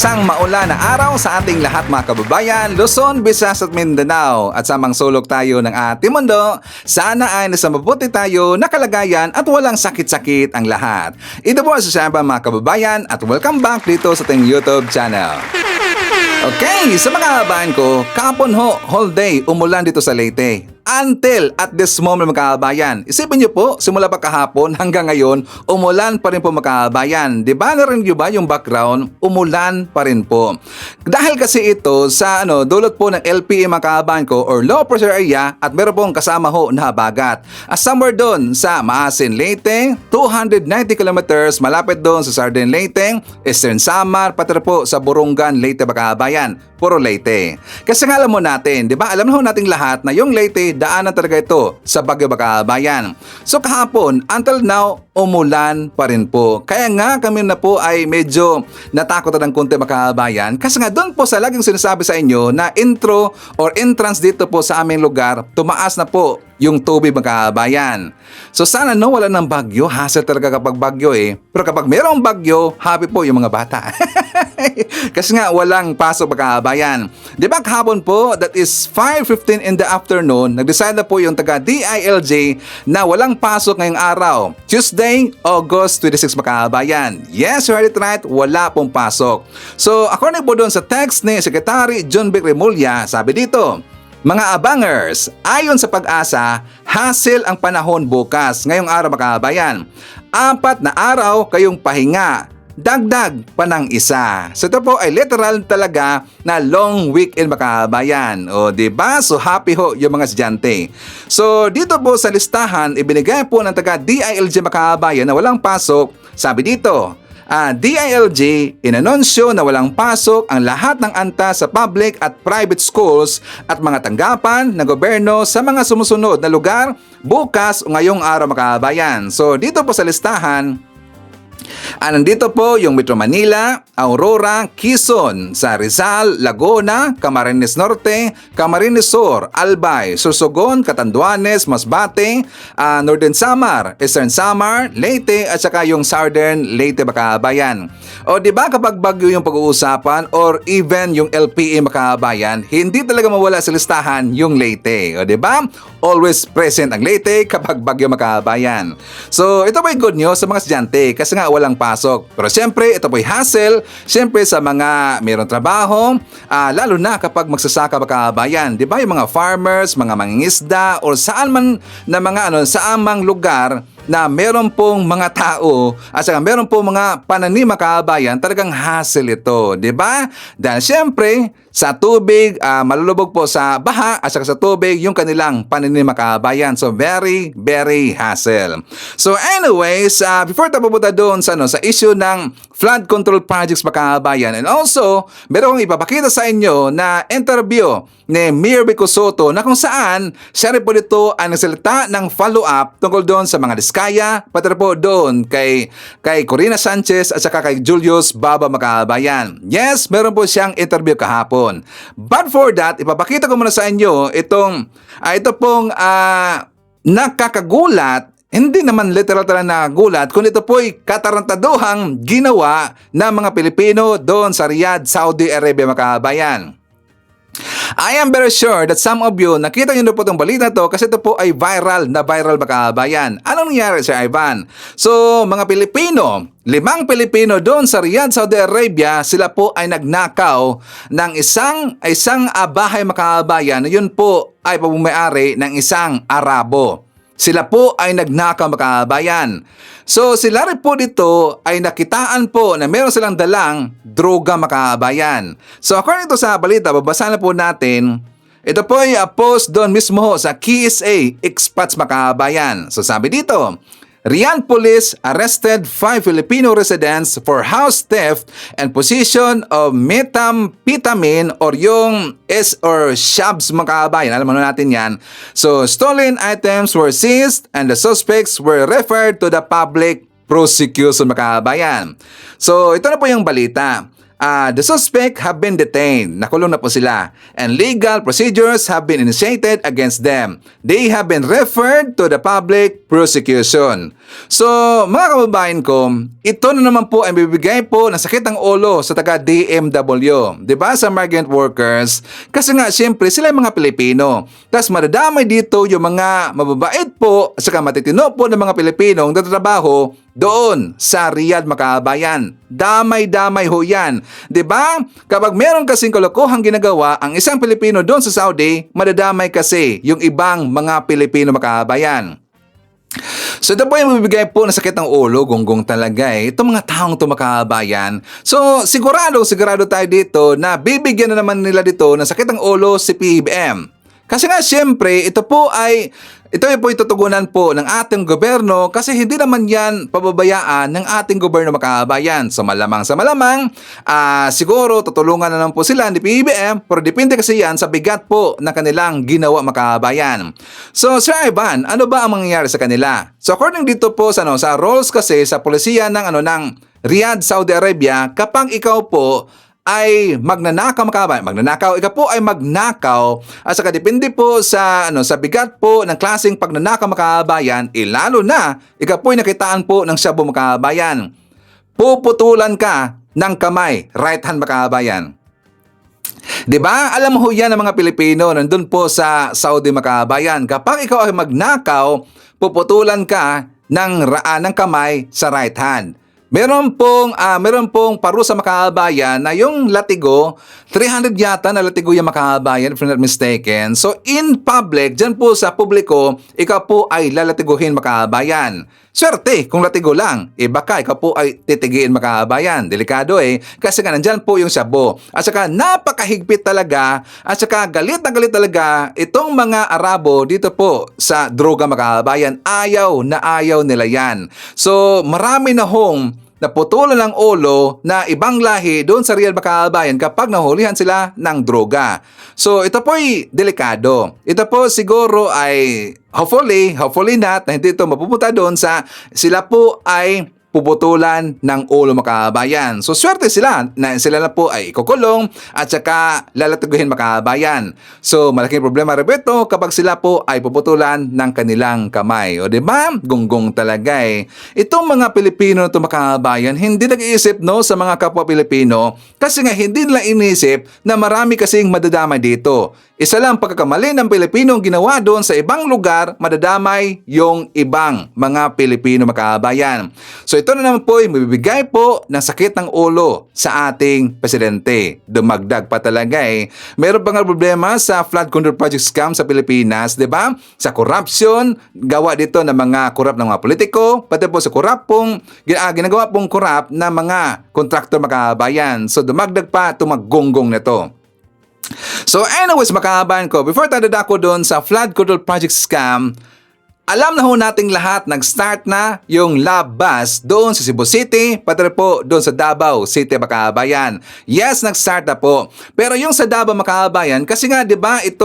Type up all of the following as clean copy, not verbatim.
Isang maulan na araw sa ating lahat mga kababayan, Luzon, Visayas at Mindanao. At samang sulok tayo ng ating mundo, sana ay nasa mabuti tayo na kalagayan at walang sakit-sakit ang lahat. Ito po si Siyamba mga kababayan at welcome back dito sa ating YouTube channel. Okay, sa mga kababayan ko, kahapon whole day umulan dito sa Leyte. Until at this moment mga kababayan. Isipin niyo po, simula pa kahapon hanggang ngayon, umulan pa rin po mga kababayan. Di ba narinig niyo ba yung background? Umulan pa rin po. Dahil kasi ito sa dulot po ng LPA mga kababayan ko or low pressure area at meron pong kasama na habagat. Somewhere doon sa Maasin, Leyte, 290 kilometers malapit doon sa Sardin, Leyte, Eastern Samar, pati po sa Burungan, Leyte mga kababayan. Puro Leyte. Kasi nga alam mo natin, di ba? Alam na nating lahat na yung Leyte, daanan talaga ito sa Bagyo Bakabayan. So kahapon, until now, umulan pa rin po. Kaya nga kami na po ay medyo natakot ng konti Bakabayan. Kasi nga doon po sa laging sinasabi sa inyo na intro or entrance dito po sa aming lugar, tumaas na po yung tubig Bakabayan. So sana wala ng bagyo. Hassle talaga kapag bagyo eh. Pero kapag mayroong bagyo, happy po yung mga bata. Kasi nga walang pasok Bakabayan. Di ba kahapon po, that is 5:15 in the afternoon, nag-decide na po yung taga DILG na walang pasok ngayong araw. Tuesday, August 26 Bakabayan. Yes, you heard it right, wala pong pasok. So according po doon sa text ni Secretary John Vic Remulla, sabi dito, mga abangers, ayon sa Pag-asa, hassle ang panahon bukas ngayong araw Bakabayan. 4 na araw kayong pahinga. Dagdag pa ng isa. So ito po ay literal talaga na long weekend Bakabayan. O diba? So happy yung mga estudyante. So dito po sa listahan, ibinigay po ng taga DILG Bakabayan na walang pasok. Sabi dito, DILG inanunsyo na walang pasok ang lahat ng antas sa public at private schools at mga tanggapan ng gobyerno sa mga sumusunod na lugar bukas o ngayong araw Bakabayan. So dito po sa listahan, nandito po yung Metro Manila, Aurora, Quezon, sa Rizal, Laguna, Camarines Norte, Camarines Sur, Albay, Sorsogon, Catanduanes, Masbate, Northern Samar, Eastern Samar, Leyte at saka yung Southern Leyte Bakabayan. O di ba kapag bagyo yung pag-uusapan or even yung LPA Bakabayan, hindi talaga mawala sa listahan yung Leyte. O di ba? Always present ang Leyte kapag bagyo Bakabayan. So ito po yung good news sa mga estudyante kasi nga walang pasok. Pero siyempre, ito po'y hassle. Siyempre sa mga mayroong trabaho, lalo na kapag magsasaka Bakabayan. Di ba yung mga farmers, mga mangingisda, or saan man na mga saan mang lugar na meron pong mga tao at saka meron pong mga pananim Bakabayan, talagang hassle ito, di ba? Dahil siyempre, sa tubig, malulubog po sa baha at saka sa tubig yung kanilang pananim Bakabayan. So very, very hassle. So anyways, before tayo pupunta doon sa issue ng flood control projects Bakabayan, and also, meron kong ipapakita sa inyo na interview ni Mayor Vico Sotto na kung saan siya rin po dito ang nagsalita ng follow-up tungkol doon sa mga diskaya, pati po doon kay Corina Sanchez at saka kay Julius Baba Bakabayan. Yes, meron po siyang interview kahapon. But for that, ipapakita ko muna sa inyo ito pong nakakagulat. Hindi naman literal talaga nakagulat, kundi ito po'y katarantaduhang ginawa ng mga Pilipino doon sa Riyadh, Saudi Arabia Bakabayan. I am very sure that some of you nakita nyo na po itong balita to kasi ito po ay viral Bakabayan. Anong nangyari Sir Ivan? So mga Pilipino, 5 Pilipino doon sa Riyadh, Saudi Arabia, sila po ay nagnakaw ng isang bahay Bakabayan na yun po ay pagmamayari ng isang Arabo. Sila po ay nagnakaw Bakabayan. So sila rin po dito ay nakitaan po na meron silang dalang droga Bakabayan. So according to sa balita, babasahin na po natin. Ito po ay post doon mismo sa KSA Expats Bakabayan. So sabi dito, Riyadh Police arrested 5 Filipino residents for house theft and possession of methamphetamine or yung shabs Bakabayan. Alam mo natin yan. So, stolen items were seized and the suspects were referred to the public prosecution Bakabayan. So, ito na po yung balita. The suspect have been detained. Nakulong na po sila. And legal procedures have been initiated against them. They have been referred to the public prosecution. So, mga kababayan ko, ito na naman po ay bibigay po ng sakit ng ulo sa taga DMW, 'di ba, sa migrant workers. Kasi nga, siyempre, sila yung mga Pilipino. Tapos madadamay dito yung mga mababait po at saka matitino po ng mga Pilipinong nagtatrabaho doon sa Riyadh, mga kababayan. Damay-damay ho yan. 'Di ba? Kapag meron kasing kalokohang ginagawa ang isang Pilipino doon sa Saudi, madadamay kasi yung ibang mga Pilipino, mga kababayan. So ito po yung mabibigay po ng sakit ng ulo, gonggong talaga itong mga taong ito, mga kababayan. So sigurado tayo dito na bibigyan na naman nila dito ng sakit ng ulo si PBBM. Kasi nga siyempre, ito po itutugunan po ng ating gobyerno kasi hindi naman yan pababayaan ng ating gobyerno, mga kababayan. So malamang siguro tutulungan na naman po sila ni PBBM, pero depende kasi yan sa bigat po na kanilang ginawa, mga kababayan. So Sir Ivan, ano ba ang mangyayari sa kanila? So according dito po sa rules kasi sa polisiya ng Riyadh, Saudi Arabia, kapag ikaw po ay magnanakaw, ikaw po ay magnakaw at saka depende po sa bigat po ng klaseng pagnanakaw, mga kababayan, lalo na ikaw po ay nakitaan po ng shabu, mga kababayan, puputulan ka ng kamay, right hand, mga kababayan. 'Di ba? Alam mo yan ng mga Pilipino nandun po sa Saudi, mga kababayan, kapag ikaw ay magnakaw, puputulan ka ng kamay sa right hand. Meron pong parusa, mga kababayan, na yung latigo, 300 yata na latigo yung, mga kababayan, if I'm not mistaken. So in public, dyan po sa publiko, ikaw po ay lalatiguhin, mga kababayan. Swerte kung latigo lang, baka ikaw po ay titigiin, mga kababayan. Delikado kasi nga nandyan po yung shabu. At saka napakahigpit talaga, at saka galit na galit talaga itong mga Arabo dito po sa droga, mga kababayan. Ayaw na ayaw nila yan. So marami na naputulan ng ulo na ibang lahi doon sa Riyadh, mga kababayan, kapag nahulihan sila ng droga. So ito po ay delikado. Ito po siguro ay hopefully not na hindi ito mapupunta doon sa sila po ay puputulan ng ulo, mga kababayan. So swerte sila na sila na po ay ikukulong at saka lalatiguhin, mga kababayan. So malaking problema ito kapag sila po ay puputulan ng kanilang kamay. O diba? Gonggong talaga Itong mga Pilipino na ito, mga kababayan, hindi nag-iisip sa mga kapwa Pilipino kasi nga hindi nila inisip na marami kasing madadamay dito. Isa lang pagkakamali ng Pilipino ginawa doon sa ibang lugar, madadamay yung ibang mga Pilipino, mga kababayan. So ito na naman po ay mabibigay po ng sakit ng ulo sa ating presidente. Dumagdag pa talaga Meron pa nga problema sa flood control project scam sa Pilipinas, 'di ba? Sa corruption, gawa dito ng mga korap ng mga politiko, pati po sa ginagawa pong korap na mga kontraktor, mga kababayan. So dumagdag pa itong maggonggong nito. So anyways, mga kababayan ko, before tayo dadako doon sa flood control project scam, alam na nating lahat, nag-start na yung lab bus doon sa Cebu City, pati po doon sa Davao City, mga kababayan. Yes, nag-start na po. Pero yung sa Davao, mga kababayan, kasi nga, di ba, ito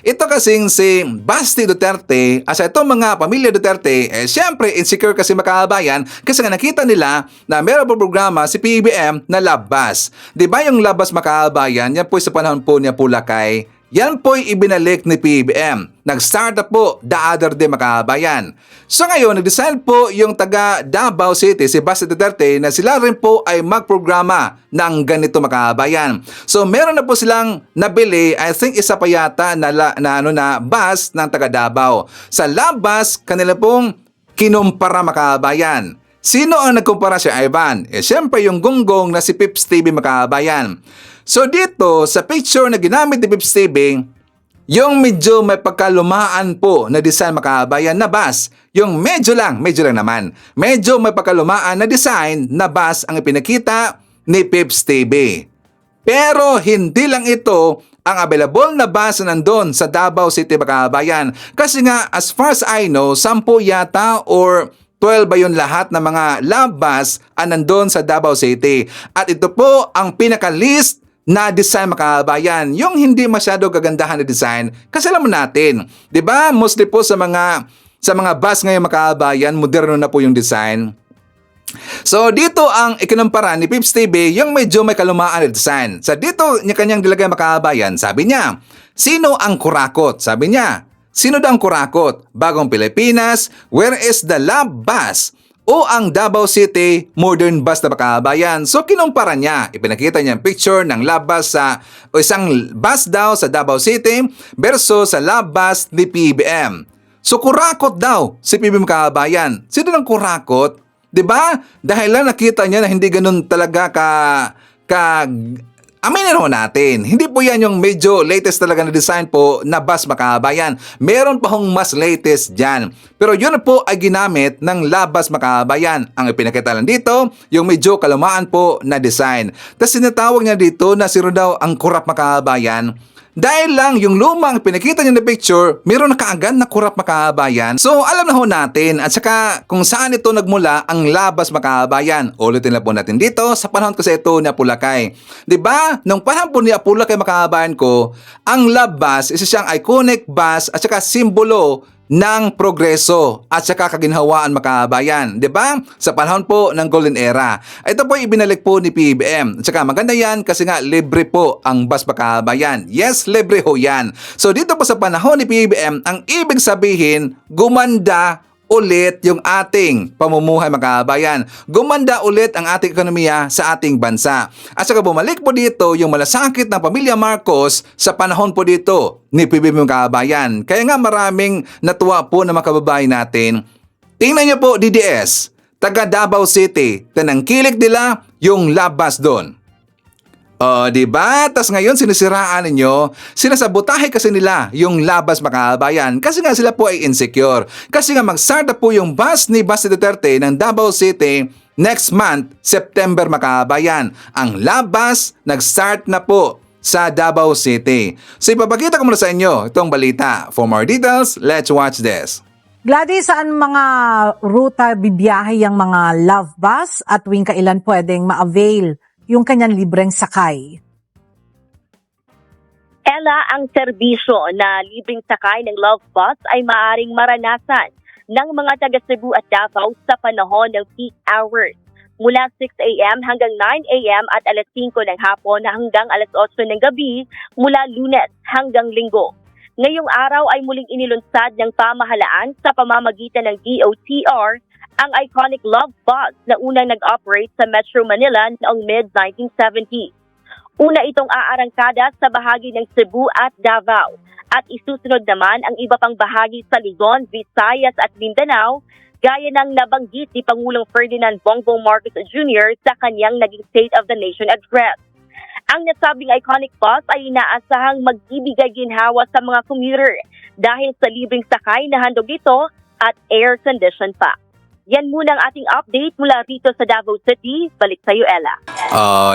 kasing si Basti Duterte, asa itong mga pamilya Duterte, syempre, insecure kasi, mga kababayan, kasi nga nakita nila na meron po programa si PBBM na lab bus. Di ba yung lab bus, mga kababayan, yan po sa panahon po niya Pulakay, yan po'y ibinalik ni PBBM. Nag-start na po the other day, mga kababayan. So ngayon, nag-decide po yung taga Davao City, si Basti Duterte, na sila rin po ay magprograma ng ganito, mga kababayan. So meron na po silang nabili, I think isa pa yata na bus ng taga Davao. Sa lab bus, kanila pong kinumpara, mga kababayan. Sino ang nagkumpara, si Ivan? Siyempre yung gonggong na si Pips TV, mga kababayan. So dito, sa picture na ginamit ni Pips TV, yung medyo may pagkalumaan po na design, mga kababayan, na bus. Yung medyo lang naman. Medyo may pagkalumaan na design na bus ang ipinakita ni Pips TV. Pero hindi lang ito ang available na bus na nandun sa Davao City, mga kababayan. Kasi nga, as far as I know, 10 yata or 12 ba yun lahat ng mga lab bus ang nandun sa Davao City. At ito po ang pinaka-list na design, mga kababayan, yung hindi masyado gagandahan na design. Kasi alam mo natin, 'di ba? Mostly po sa mga bus ngayon, mga kababayan, moderno na po yung design. So dito ang ikinumpara ni Pips TV yung medyo may kalumaan na design. Sa dito niya kanyang dilagay, mga kababayan, sabi niya, sino ang kurakot? Sabi niya, Sino daw ang kurakot? Bagong Pilipinas, where is the love bus? O ang Davao City modern bus na makabayan. So kinumpara niya, ipinakita niya ang picture ng love bus o isang bus daw sa Davao City versus sa love bus ni PBM. So kurakot daw si PBM makabayan. Sino ng kurakot? 'Di ba? Dahil lang nakita niya na hindi ganun talaga aminin naman natin, hindi po yan yung medyo latest talaga na design po na bus makabayan. Meron pa hong mas latest dyan. Pero yun po ay ginamit ng Labas Makabayan. Ang ipinakita lang dito, yung medyo kalumaan po na design. Tapos sinatawag niya dito na sino daw ang kurap makabayan. Dahil lang yung lumang pinakita niya na picture, meron na kaagad na kurap makabayan. So alam na ho natin at saka kung saan ito nagmula ang Labas Makabayan. Ulitin lang po natin dito sa panahon kasi ito ni Apulakay. 'Di ba? Nung panahon po ni Apulakay makabayan ko, ang Labas isa siyang iconic bus at saka simbolo ng progreso at saka kaginhawaan makabayan, 'di ba? Sa panahon po ng Golden Era. Ito po ibinalik po ni PBM. At saka maganda 'yan kasi nga libre po ang bus makabayan. Yes, libre ho 'yan. So dito po sa panahon ni PBM, ang ibig sabihin, gumanda ulit yung ating pamumuhay makabayan. Gumanda ulit ang ating ekonomiya sa ating bansa. At saka bumalik po dito yung malasakit ng pamilya Marcos sa panahon po dito ni PBB makabayan. Kaya nga maraming natuwa po na mga kababayan natin. Tingnan niyo po DDS, taga Davao City, tanangkilik nila yung labas doon. Di ba? Tas ngayon sinisiraan ninyo, sinasabotahe kasi nila yung Labas Makabayan kasi nga sila po ay insecure. Kasi nga mag-start na po yung bus ni Basti Duterte ng Davao City next month, September Makabayan. Ang Labas nag-start na po sa Davao City. So ipapakita ko muna sa inyo itong balita. For more details, let's watch this. Gladys, saan mga ruta bibiyahe yung mga love bus at tuwing kailan pwedeng ma-avail yung kanyang libreng sakay? Ella, ang serbisyo na libreng sakay ng Love Bus ay maaaring maranasan ng mga taga Cebu at Davao sa panahon ng peak hours mula 6 a.m. hanggang 9 a.m. at alas 5 ng hapon hanggang alas 8 ng gabi mula Lunes hanggang Linggo. Ngayong araw ay muling inilunsad ng pamahalaan sa pamamagitan ng DOTR ang iconic Love Bus na unang nag-operate sa Metro Manila noong mid-1970s. Una itong aarangkada sa bahagi ng Cebu at Davao at isusunod naman ang iba pang bahagi sa Luzon, Visayas at Mindanao gaya ng nabanggit ni Pangulong Ferdinand Bongbong Marcos Jr. sa kanyang naging State of the Nation address. Ang nasabing iconic bus ay inaasahang mag-ibigay ginhawa sa mga commuter dahil sa libreng sakay na handog ito at air condition pa. Yan muna ang ating update mula rito sa Davao City. Balik sa'yo, Ella.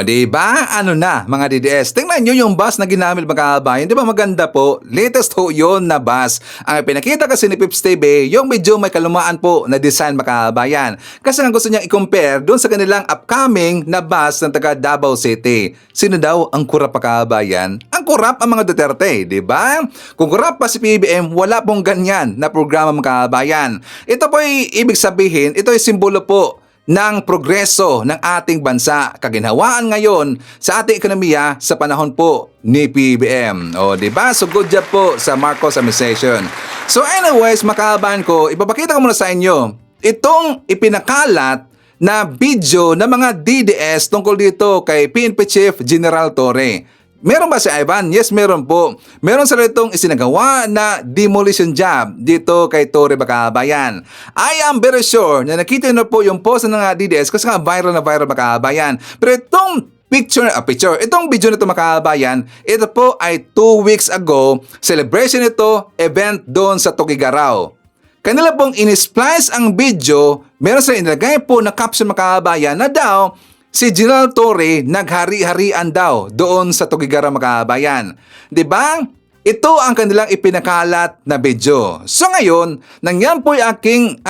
Di ba? Ano na, mga DDS? Tingnan nyo yung bus na ginamit mga kabayan. Di ba maganda po? Latest ho yun na bus. Ang pinakita kasi ni Pips TV, yung medyo may kalumaan po na design mga kabayan. Kasi ang gusto niya i-compare doon sa kanilang upcoming na bus ng taga Davao City. Sino daw ang kurap mga kabayan? Ang kurap ang mga Duterte, di ba? Kung kurap pa si PBM, wala pong ganyan na programa mga kabayan. Ito po ay ibig sabihin, ito ay simbolo po ng progreso ng ating bansa, kaginhawaan ngayon sa ating ekonomiya sa panahon po ni PBM. Di ba? So good job po sa Marcos administration. So anyways, makabayan ko, ipapakita ko muna sa inyo itong ipinakalat na video ng mga DDS tungkol dito kay PNP Chief General Torre. Meron ba si Ivan? Yes, meron po. Meron sila itong isinagawa na demolition job dito kay Torre Makabayan. I am very sure na nakita nyo po yung post ng DDS kasi nga viral na viral Makabayan. Pero itong itong video na ito Makabayan, ito po ay 2 weeks ago, celebration ito, event doon sa Tugigaraw. Kanila pong in-splice ang video, meron sila inilagay po na caption Makabayan na daw, si General Torre naghari-harian daw doon sa Tugigaraw Makabayan. 'Di ba? Ito ang kanilang ipinakalat na video. So ngayon, nangyan po yung aking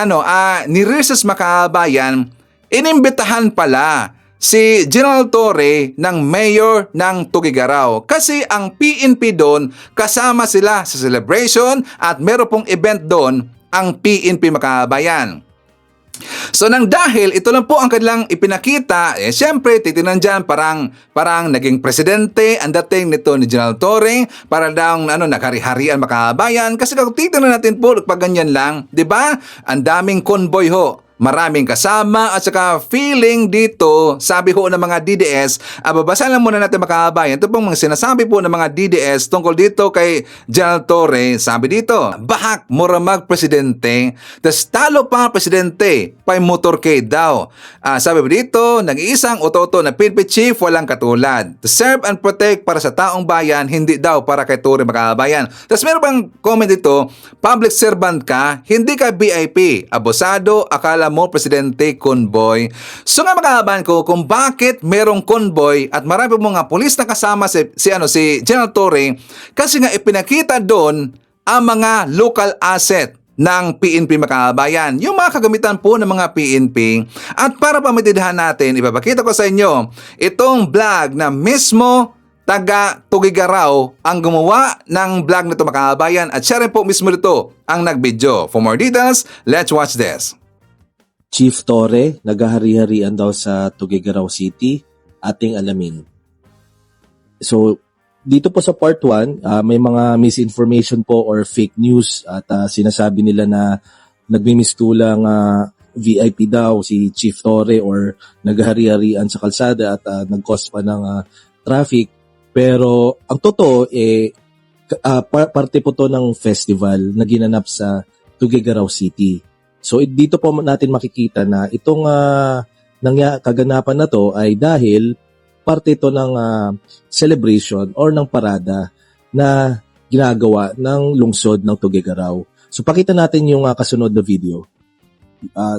ni-research Makabayan, inimbitahan pala si General Torre ng mayor ng Tugigaraw. Kasi ang PNP doon, kasama sila sa celebration at meron pong event doon ang PNP Makabayan. So nang dahil ito lang po ang kanilang ipinakita, siyempre titingnan dyan parang naging presidente ang dating nito ni General Torre para daw nakari-harian makabayan. Kasi kung titingnan natin po pag ganyan lang, di ba? Ang daming convoy ho. Maraming kasama at saka feeling dito, sabi ho ng mga DDS, babasahin lang muna natin makabayan. Ito pong mga sinasabi po ng mga DDS tungkol dito kay General Torre. Sabi dito, bahak muramag presidente, tas talo pa presidente, pay motorcade daw. Sabi po dito, nag-iisang ototo na PNP chief walang katulad. To serve and protect para sa taong bayan, hindi daw para kay Torre makabayan. Tas meron pang comment dito, public servant ka, hindi ka VIP, abusado, akala mo presidente convoy. So nga makahaban ko kung bakit merong convoy at marami po mga pulis na kasama si General Torre kasi nga ipinakita doon ang mga local asset ng PNP makabayan. Yung mga kagamitan po ng mga PNP at para pamitidahan natin, ipapakita ko sa inyo itong vlog na mismo taga Tugigaraw ang gumawa ng vlog nito makabayan at siya rin po mismo nito ang nag-video. For more details, let's watch this. Chief Torre, naghahari-harian daw sa Tuguegarao City, ating alamin. So, dito po sa part 1, may mga misinformation po or fake news at sinasabi nila na nagmimistulang VIP daw si Chief Torre or naghahari-harian sa kalsada at nag-cause pa ng traffic. Pero ang totoo, parte po to ng festival na ginanap sa Tuguegarao City. So dito po natin makikita na itong kaganapan na to ay dahil parte ito ng celebration or ng parada na ginagawa ng lungsod ng Tuguegarao. So pakita natin yung kasunod na video.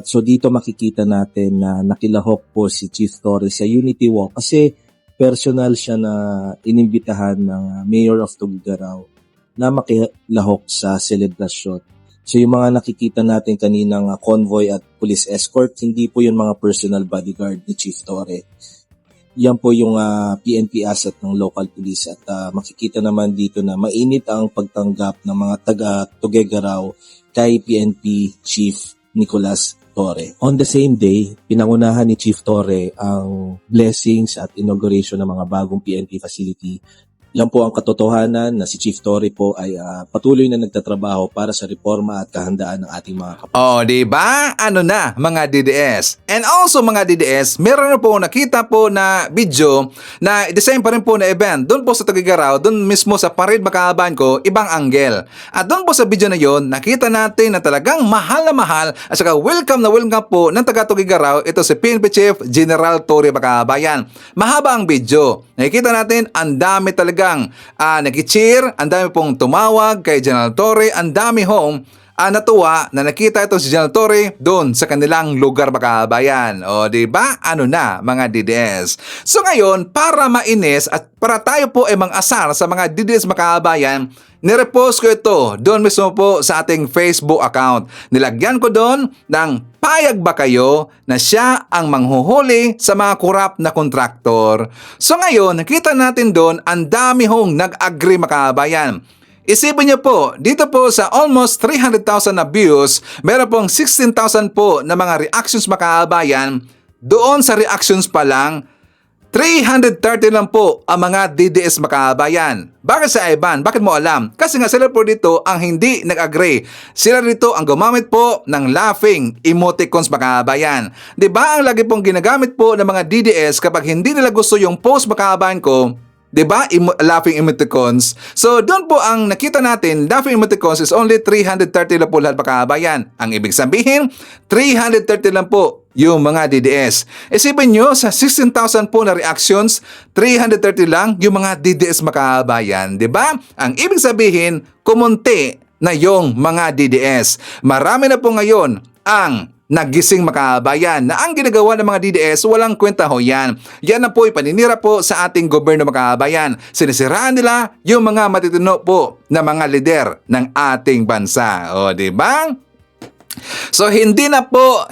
So dito makikita natin na nakilahok po si Chief Torre sa Unity Walk kasi personal siya na inimbitahan ng Mayor of Tuguegarao na makilahok sa celebration. So yung mga nakikita natin kaninang convoy at police escort, hindi po yung mga personal bodyguard ni Chief Torre. Yan po yung PNP asset ng local police at makikita naman dito na mainit ang pagtanggap ng mga taga Tuguegarao kay PNP Chief Nicolas Torre. On the same day, pinangunahan ni Chief Torre ang blessings at inauguration ng mga bagong PNP facility. Yan po ang katotohanan na si Chief Torre po ay patuloy na nagtatrabaho para sa reforma at kahandaan ng ating mga kapatid. Oh, di ba? Ano na, mga DDS. And also mga DDS, meron na po nakita po na video na design pa rin po na event. Doon po sa Tugigaraw, doon mismo sa parade makahaban ko, ibang angle. At doon po sa video na yon, nakita natin na talagang mahal na mahal at saka welcome na welcome po ng taga Tugigaraw, ito si PNP Chief General Torre Makabayan. Mahaba ang video. Nakikita natin, ang dami talagang nag-cheer, ang dami pong tumawag kay General Torre, ang dami hong natuwa na nakita ito si General Torre doon sa kanilang lugar makabayan. O di ba? Ano na mga DDS. So ngayon, para mainis at para tayo po ay mang-asar sa mga DDS makabayan, nirepost ko ito doon mismo po sa ating Facebook account. Nilagyan ko doon ng payag ba kayo na siya ang manghuhuli sa mga korap na kontraktor. So ngayon, nakita natin doon ang dami hong nag-agree makabayan. Isipin niyo po, dito po sa almost 300,000 na views, meron pong 16,000 po na mga reactions makabayan. Doon sa reactions pa lang, 330 lang po ang mga DDS makabayan. Bakit sa Ivan? Bakit mo alam? Kasi nga sila po dito ang hindi nag-agree. Sila dito ang gumamit po ng laughing emoticons makabayan. Diba ang lagi pong ginagamit po ng mga DDS kapag hindi nila gusto yung post makabayan ko? Diba? Laughing emoticons. So, doon po ang nakita natin, laughing emoticons is only 330 lang po lahat makabayan. Ang ibig sabihin, 330 lang po yung mga DDS. Isipin nyo, sa 16,000 po na reactions, 330 lang yung mga DDS makabayan. Diba? Ang ibig sabihin, kumunti na yung mga DDS. Marami na po ngayon ang nagising makabayan na ang ginagawa ng mga DDS walang kwenta ho yan. Yan na po ipaninira po sa ating gobyerno makabayan. Sinisiraan nila yung mga matitino po na mga lider ng ating bansa. O, di ba? So hindi na po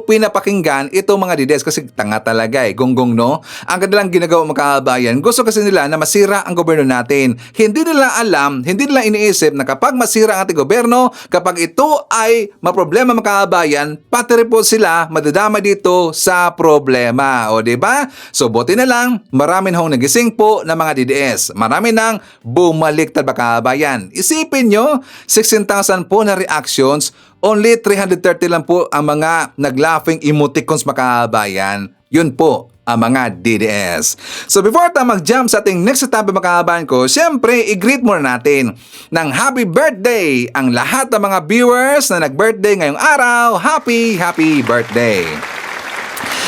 pinapakinggan itong mga DDS kasi tanga talaga gonggong no. Ang kanilang ginagawa mga kababayan, gusto kasi nila na masira ang gobyerno natin. Hindi nila alam, hindi nila iniisip na kapag masira ang ating gobyerno, kapag ito ay maproblema mga kababayan, pati rin po sila madadama dito sa problema. O di ba? So buti na lang, marami na hong nagising po ng mga DDS. Marami nang bumaliktad mga kababayan. Isipin nyo, 16,000 po na reactions, only 330 lang po ang mga nag-laughing emoticons mga kababayan. Yun po ang mga DDS. So before tayo mag-jump sa ating next topic mga kababayan ko, syempre i-greet muna natin ng happy birthday ang lahat ng mga viewers na nag-birthday ngayong araw. Happy birthday!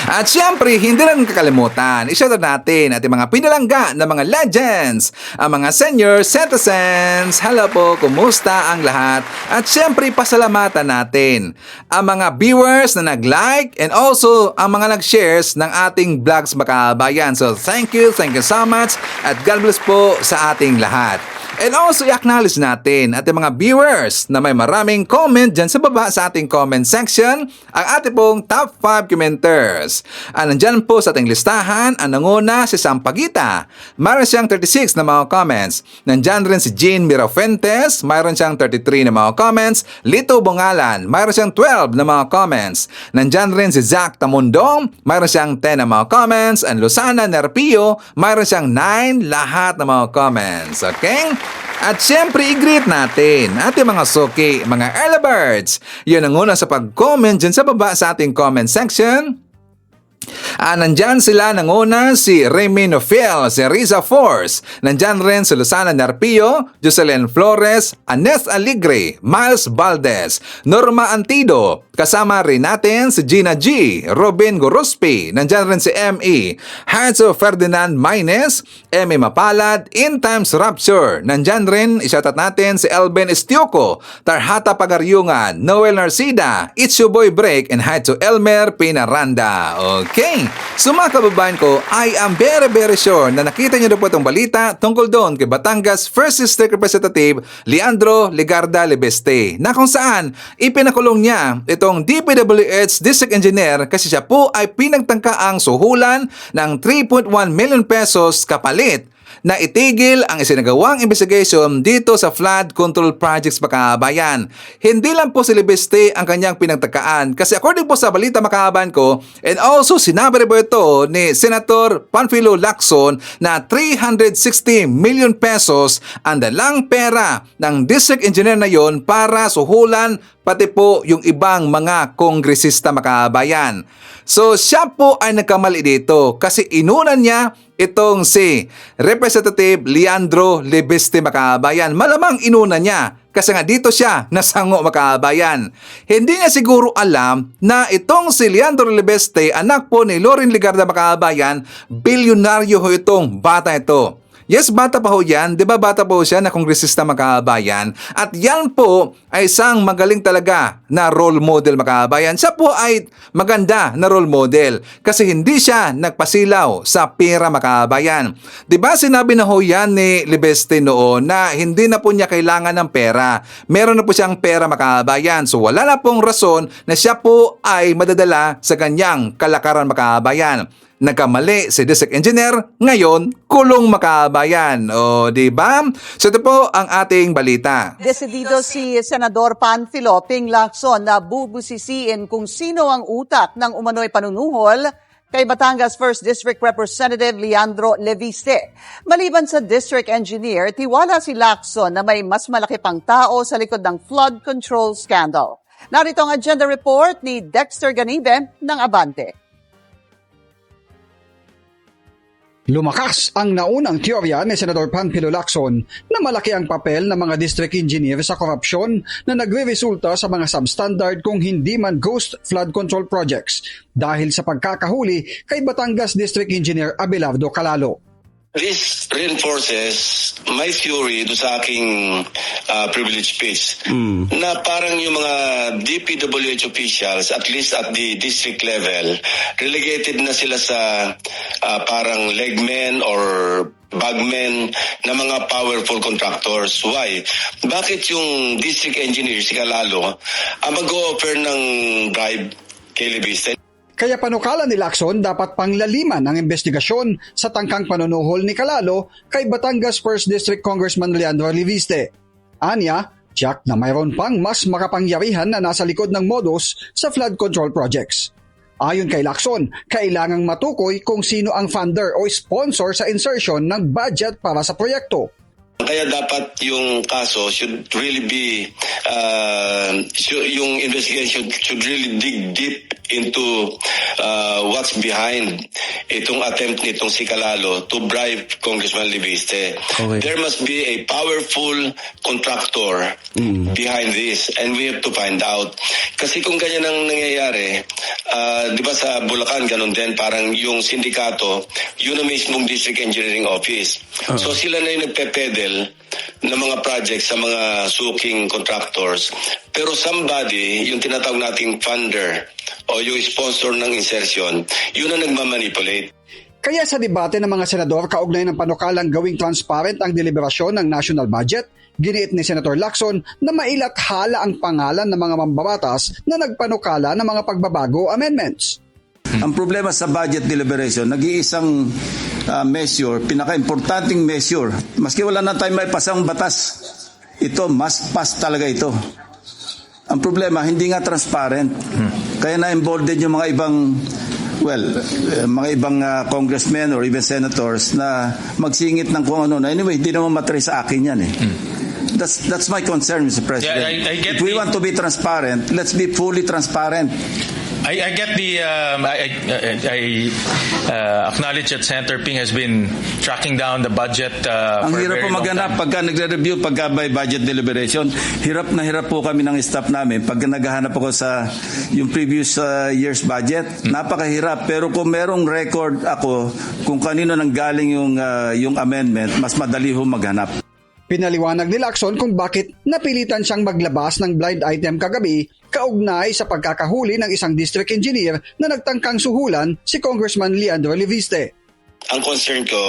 At syempre, hindi lang kakalimutan, i-shoutout natin ating mga pinalangga na mga legends, ang mga senior citizens. Hello po, kumusta ang lahat? At syempre, pasalamatan natin ang mga viewers na nag-like and also ang mga nag-shares ng ating vlogs mga kabayan. So thank you so much at God bless po sa ating lahat. And also, i-acknowledge natin ating mga viewers na may maraming comment dyan sa baba sa ating comment section, ang ating pong top 5 commenters. Nandyan po sa ating listahan, ang nanguna si Sam Pagita. Mayroon siyang 36 na mga comments. Nandyan rin si Jean Mirafuentes. Mayroon siyang 33 na mga comments. Lito Bongalan. Mayroon siyang 12 na mga comments. Nandyan rin si Zach Tamundong. Mayroon siyang 10 na mga comments. And Luzana Nerpio. Mayroon siyang 9 lahat na mga comments. Okay? At syempre, i-greet natin ating mga suki, mga early birds. Yun ang una sa pag-comment dyan sa baba sa ating comment section. Nandyan sila nanguna si Remy Nofel, si Riza Force. Nandyan rin si Luzana Narpio, Jocelyn Flores, Anes Aligre, Miles Valdez, Norma Antido. Kasama rin natin si Gina G, Robin Gorospi. Nandyan rin si M.E. Hanso Ferdinand Maynes, M.E. Mapalad, In Times Rapture. Nandyan rin, isyatat natin si Elben Estiuco, Tarhata Pagaryungan, Noel Narcida, It's Your Boy Break, and hi to Elmer Pinaranda. Okay, so mga kababayan ko, I am very sure na nakita niyo na po itong balita tungkol doon kay Batangas 1st District Representative Leandro Legarda Lebeste na kung saan ipinakulong niya itong DPWH District Engineer kasi siya po ay pinagtangkaang suhulan ng 3.1 million pesos kapalit na itigil ang isinagawang investigation dito sa flood control projects mga kabayan. Hindi lang po si Lebeste ang kanyang pinagtakaan kasi according po sa balita mga kabayan ko, and also sinabi rin po ito ni Senator Panfilo Lacson na 360 million pesos ang dalang pera ng district engineer na yon para suhulan pati po yung ibang mga kongresista mga kabayan. So siya po ay nagkamali dito kasi inunan niya itong si Representative Leandro Lebeste mga kabayan. Malamang inuna niya kasi nga dito siya nasango mga kabayan. Hindi niya siguro alam na itong si Leandro Lebeste, anak po ni Loren Legarda mga kabayan, bilyonaryo ho itong bata ito. Yes, bata pa ho yan. Diba bata po siya na kongresista mga kabayan? At yan po ay isang magaling talaga na role model mga kabayan. Siya po ay maganda na role model kasi hindi siya nagpasilaw sa pera mga kabayan. Diba sinabi na ho yan ni Lebeste noon na hindi na po niya kailangan ng pera. Meron na po siyang pera mga kabayan. So wala na pong rason na siya po ay madadala sa kanyang kalakaran mga kabayan. Nagkamali si District Engineer, ngayon kulong makabayan. O, di ba? So ito po ang ating balita. Desidido si Senador Panfilo Ping Lacson na bubusisiin kung sino ang utak ng umano'y panunuhol kay Batangas 1st District Representative Leandro Lebeste. Maliban sa District Engineer, tiwala si Lacson na may mas malaki pang tao sa likod ng flood control scandal. Narito ang agenda report ni Dexter Ganibe ng Abante. Lumakas ang naunang teorya ni Senador Panfilo Lacson na malaki ang papel ng mga district engineer sa korupsyon na nagre-resulta sa mga substandard kung hindi man ghost flood control projects dahil sa pagkakahuli kay Batangas District Engineer Abelardo Calalo. This reinforces my theory do sa aking privilege speech na parang yung mga DPWH officials, at least at the district level, relegated na sila sa parang legmen or bagmen na mga powerful contractors. Why? Bakit yung district engineer, si Calalo, mag-o-offer ng bribe kay Leviste? Kaya panukala ni Lacson dapat panglaliman ang investigasyon sa tangkang panunuhol ni Calalo kay Batangas 1st District Congressman Leandro Leviste. Anya, Jack na mayroon pang mas makapangyarihan na nasa likod ng modus sa flood control projects. Ayon kay Lacson, kailangang matukoy kung sino ang funder o sponsor sa insertion ng budget para sa proyekto. Kaya dapat yung kaso should really be, yung investigation should really dig deep into what's behind itong attempt nitong si Calalo to bribe Congressman Leviste. Okay. There must be a powerful contractor behind this, and we have to find out. Kasi kung ganyan ang nangyayari, di ba sa Bulacan ganun din, parang yung sindikato, yun ang mismong district engineering office. So sila na yung nagpe-pedal ng mga projects sa mga suking contractors. Pero somebody, yung tinatawag nating funder o yung sponsor ng insertion, yun ang nagmamanipulate. Kaya sa debate ng mga senador kaugnay ng panukalang gawing transparent ang deliberasyon ng national budget, giniit ni Senator Lacson na mailathala ang pangalan ng mga mambabatas na nagpanukala ng mga pagbabago amendments. Ang problema sa budget deliberation, nag-iisang measure, pinaka-importanting measure, maski wala na tayo may pasang batas, ito, must pass talaga ito. Ang problema, hindi nga transparent. Kaya na-embolden yung mga ibang, mga ibang congressmen or even senators na magsingit ng kung ano. Anyway, hindi naman matrace sa akin yan eh. That's my concern, Mr. President. Yeah, I get If we want to be transparent, let's be fully transparent. I get the. I acknowledge that Senator Ping has been tracking down the budget. Ang for a hirap very po long maghanap time. pagka nagre-review, pagka by budget deliberation. Hirap na hirap po kami ng staff namin. Pag naghahanap ako sa yung previous year's budget, napakahirap. Pero kung merong record ako kung kanino nanggaling yung amendment, mas madali ho maghanap. Pinaliwanag ni Lacson kung bakit napilitan siyang maglabas ng blind item kagabi kaugnay sa pagkakahuli ng isang district engineer na nagtangkang suhulan si Congressman Leandro Leviste. Ang concern ko,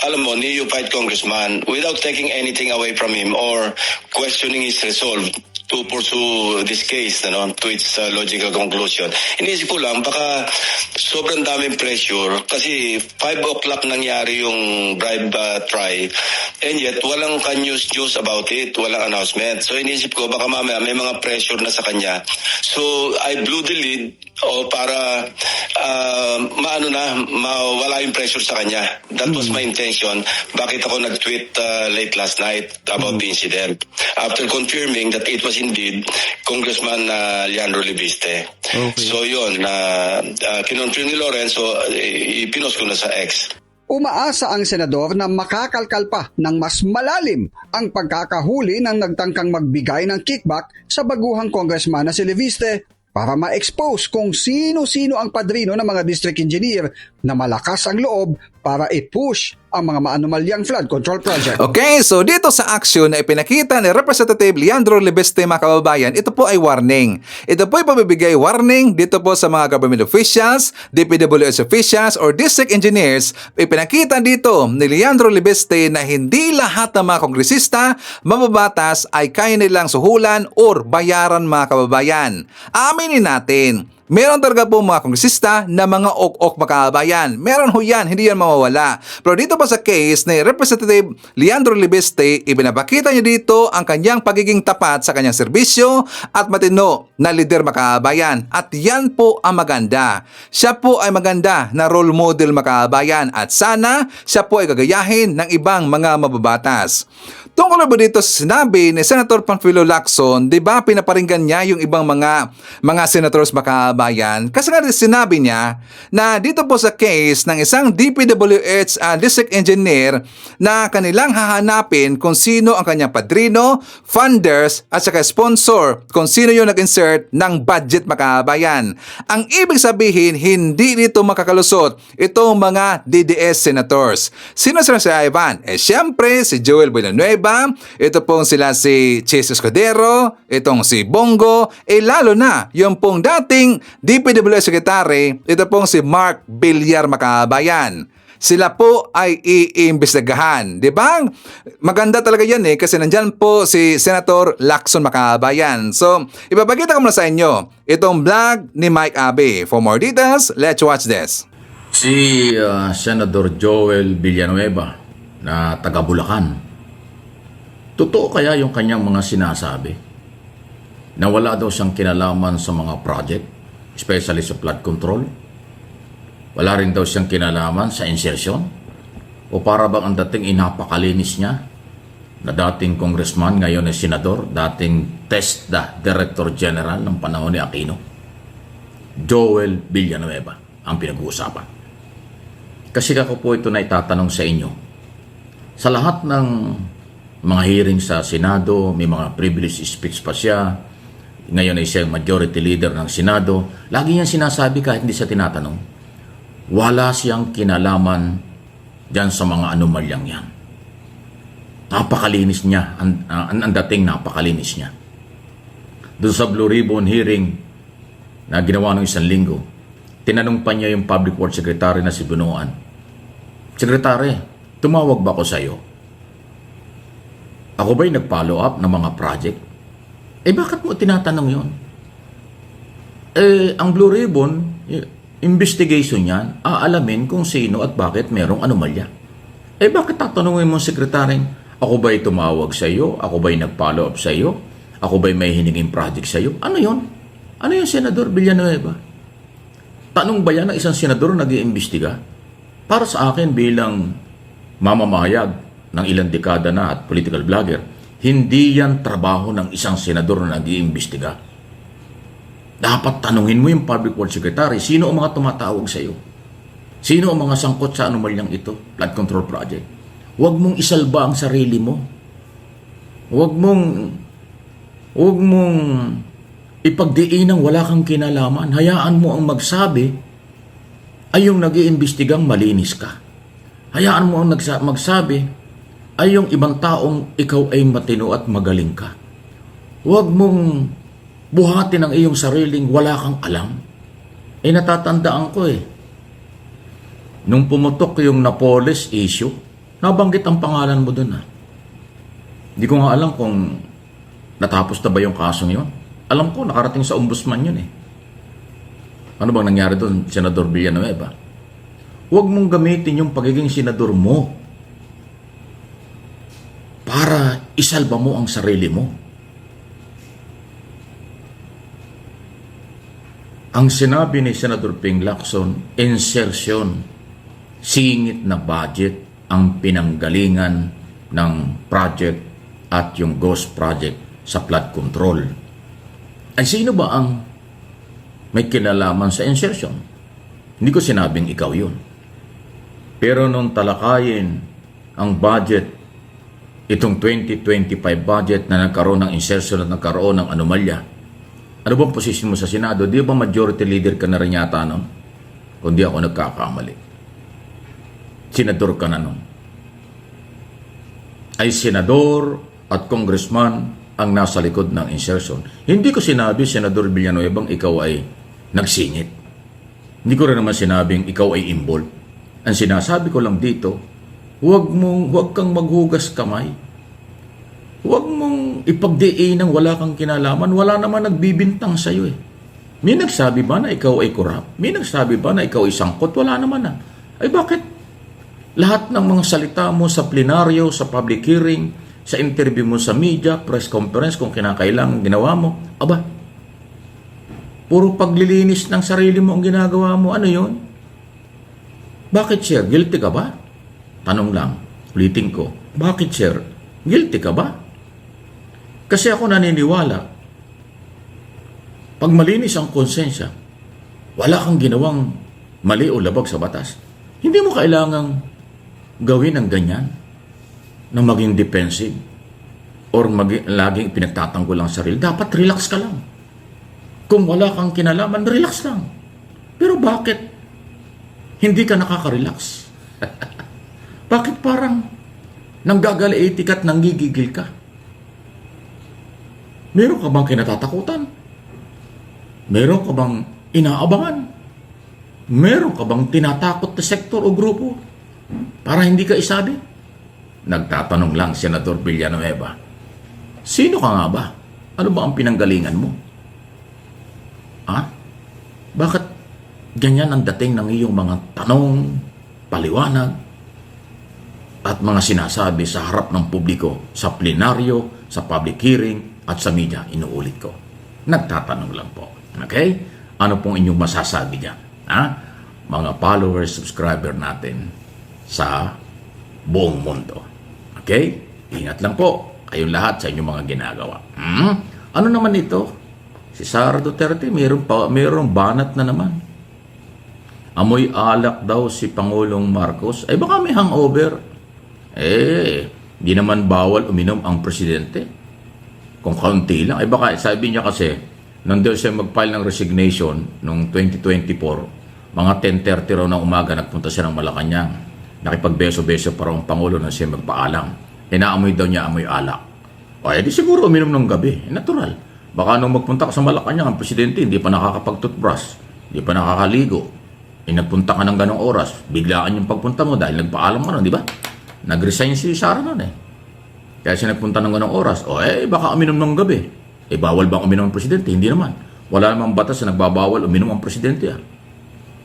alam mo, neophyte congressman, without taking anything away from him or questioning his resolve to pursue this case to its logical conclusion. Inisip ko lang, baka sobrang daming pressure kasi 5 o'clock nangyari yung bribe try and yet walang ka-news about it, walang announcement. So inisip ko, baka mamaya may mga pressure na sa kanya. So I blew the lead para mawala yung pressure sa kanya. That was my intention. Bakit ako nag-tweet late last night about the incident? After confirming that it was indeed Congressman Leandro Leviste. Okay. So yun, kinonfirm ni Lorenzo, ipinost ko na sa X. Umaasa ang senador na makakalkal pa ng mas malalim ang pagkakahuli ng nagtangkang magbigay ng kickback sa baguhang congressman na si Leviste para ma-expose kung sino-sino ang padrino ng mga district engineer na malakas ang loob para i-push ang mga maanumalyang flood control project. Okay, so dito sa action na ipinakita ni Representative Leandro Leviste, mga kababayan, ito po ay warning. Ito po ay pabibigay warning dito po sa mga government officials, DPWH officials, or district engineers. Ipinakita dito ni Leandro Leviste na hindi lahat ng mga kongresista, mababatas ay kaya nilang suhulan or bayaran, mga kababayan. Aminin natin, meron talaga po mga kongresista na mga ok-ok, mga kababayan. Meron ho yan, hindi yan mawawala. Pero dito pa sa case ni Representative Leandro Leviste, ibinapakita niya dito ang kanyang pagiging tapat sa kanyang serbisyo at matino na lider, mga kababayan. At yan po ang maganda. Siya po ay maganda na role model, mga kababayan. At sana siya po ay gagayahin ng ibang mga mababatas. Tungkol ba dito sa sinabi ni Senator Panfilo Lacson, di ba pinaparinggan niya yung ibang mga senators, mga kababayan, kababayan, kasi nga sinabi niya na dito po sa case ng isang DPWH district engineer na kanilang hahanapin kung sino ang kanyang padrino, funders at saka sponsor, kung sino yung nag-insert ng budget, mga kababayan. Ang ibig sabihin, hindi dito makakalusot itong mga DDS senators. Sino sila, si Ivan? Siyempre, si Joel Villanueva, ito pong sila si Chase Escudero, itong si Bongo, lalo na yung pong dating DPWH Secretary, ito pong si Mark Villar, makabayan. Sila po ay iimbestigahan. Di ba? Maganda talaga yan kasi nandyan po si Senator Lacson, makabayan. So, ipapakita ko muna sa inyo itong vlog ni Mike Abe. For more details, let's watch this. Si Senator Joel Villanueva na taga Bulacan, totoo kaya yung kanyang mga sinasabi na wala daw siyang kinalaman sa mga project, especially sa flood control? Wala rin daw siyang kinalaman sa insertion? O para bang ang dating inapakalinis niya na dating congressman, ngayon ay senador, dating TESDA Director General ng panahon ni Aquino? Joel Villanueva ang pinag-uusapan. Kasi ako po ito na itatanong sa inyo. Sa lahat ng mga hearing sa Senado, may mga privilege speech pa siya. Ngayon ay siya majority leader ng Senado. Lagi niyang sinasabi kahit hindi siya tinatanong, wala siyang kinalaman dyan sa mga anomalyang yan. Napakalinis niya. Ang dating napakalinis niya. Doon sa Blue Ribbon hearing na ginawa ng isang linggo, tinanong pa niya yung Public Works Secretary na si Bunuan, Secretary, tumawag ba ako sa iyo? Ako ba'y nag-follow up ng mga project? Bakit mo tinatanong yon? Ang Blue Ribbon, investigation yan, aalamin kung sino at bakit merong anomalya. Bakit tatanungin mo, Secretary, ako ba'y tumawag sa iyo? Ako ba'y nag-follow up sa iyo? Ako ba'y may hiningin project sa iyo? Ano yon? Ano yung Senador Villanueva? Tanong ba yan ng isang senador na nag-iimbestiga? Para sa akin bilang mamamayag ng ilang dekada na at political vlogger, hindi yan trabaho ng isang senador na nag-iimbestiga. Dapat tanungin mo yung Public Works Secretary, sino ang mga tumatawag sa iyo? Sino ang mga sangkot sa anomalyang ito? Flood control project. Huwag mong isalba ang sarili mo. Huwag mong ipagdiinang wala kang kinalaman. Hayaan mo ang magsabi ay yung nag-iimbestigang malinis ka. Hayaan mo ang magsabi ay yung ibang taong ikaw ay matino at magaling ka. Huwag mong buhatin ang iyong sariling wala kang alam. Natatandaan ko nung pumutok yung Napoles issue, nabanggit ang pangalan mo dun. Hindi ko nga alam kung natapos na ba yung kasong yun. Alam ko, nakarating sa ombudsman yun Ano bang nangyari doon, Senador Villanueva? Huwag mong gamitin yung pagiging senador mo para isalba mo ang sarili mo. Ang sinabi ni Senator Ping Lacson, insertion, singit na budget ang pinanggalingan ng project at yung ghost project sa flood control. Ay sino ba ang may kinalaman sa insertion? Hindi ko sinabing ikaw yun. Pero nung talakayin ang budget, itong 2025 budget na nagkaroon ng insertion at nagkaroon ng anomalya, ano bang posisyon mo sa Senado? Di ba majority leader ka na rin yata nun? Kung di ako nagkakamali. Senador ka na nun. Ay senador at congressman ang nasa likod ng insertion. Hindi ko sinabi, Senador Villanueva, ikaw ay nagsingit. Hindi ko rin naman sinabing ikaw ay involved. Ang sinasabi ko lang dito, huwag kang maghugas kamay. Huwag mong ipagdiinang wala kang kinalaman. Wala naman nagbibintang sa iyo May nagsabi ba na ikaw ay corrupt? May nagsabi ba na ikaw ay sangkot? Wala naman Ay bakit lahat ng mga salita mo sa plenaryo, sa public hearing, sa interview mo sa media, press conference kung kinakailangan ginawa mo, puro paglilinis ng sarili mo ang ginagawa mo. Ano yon? Bakit, sir? Guilty ka ba? Tanong lang. Ulitin ko. Bakit, sir? Guilty ka ba? Kasi ako naniniwala, pag malinis ang konsensya, wala kang ginawang mali o labag sa batas. Hindi mo kailangang gawin ang ganyan na maging defensive or laging pinagtatanggol ang sarili. Dapat relax ka lang. Kung wala kang kinalaman, relax lang. Pero bakit hindi ka nakaka-relax? Bakit parang nanggagaliitik at nanggigigil ka? Meron ka bang kinatatakutan? Meron ka bang inaabangan? Meron ka bang tinatakot na sektor o grupo para hindi ka isabi? Nagtatanong lang, Senador Villanueva. Sino ka nga ba? Ano ba ang pinanggalingan mo? Ha? Bakit ganyan ang dating ng iyong mga tanong, paliwanag, at mga sinasabi sa harap ng publiko, sa plenaryo, sa public hearing, at sa media? Inuulit ko. Nagtatanong lang po. Okay? Ano pong inyong masasabi dyan? Ha? Mga followers, subscriber natin sa buong mundo. Okay? Ingat lang po kayong lahat sa inyong mga ginagawa. Ano naman ito? Si Sara Duterte, mayroong banat na naman. Amoy alak daw si Pangulong Marcos. Ay baka may hangover. Di naman bawal uminom ang presidente. Kung kaunti lang. Ay baka sabi niya kasi, nandun siya mag-file ng resignation noong 2024, mga 10:30 raw ng umaga nagpunta siya ng Malacanang. Nakipagbeso-beso pa raw ang Pangulo na siya magpaalam. Inaamoy daw niya amoy alak. O di siguro uminom ng gabi. Natural. Baka nung magpunta ka sa Malacanang, ang presidente hindi pa nakakapag-toothbrush, hindi pa nakakaligo. Nagpunta ka ng ganong oras, biglaan yung pagpunta mo dahil nagpaalam ka nun, di ba? Nag-resign si Sara nun Kaya siya nagpunta ng ganong oras. Baka uminom ng gabi. Bawal bang uminom ang presidente? Hindi naman. Wala namang batas na nagbabawal uminom ang presidente.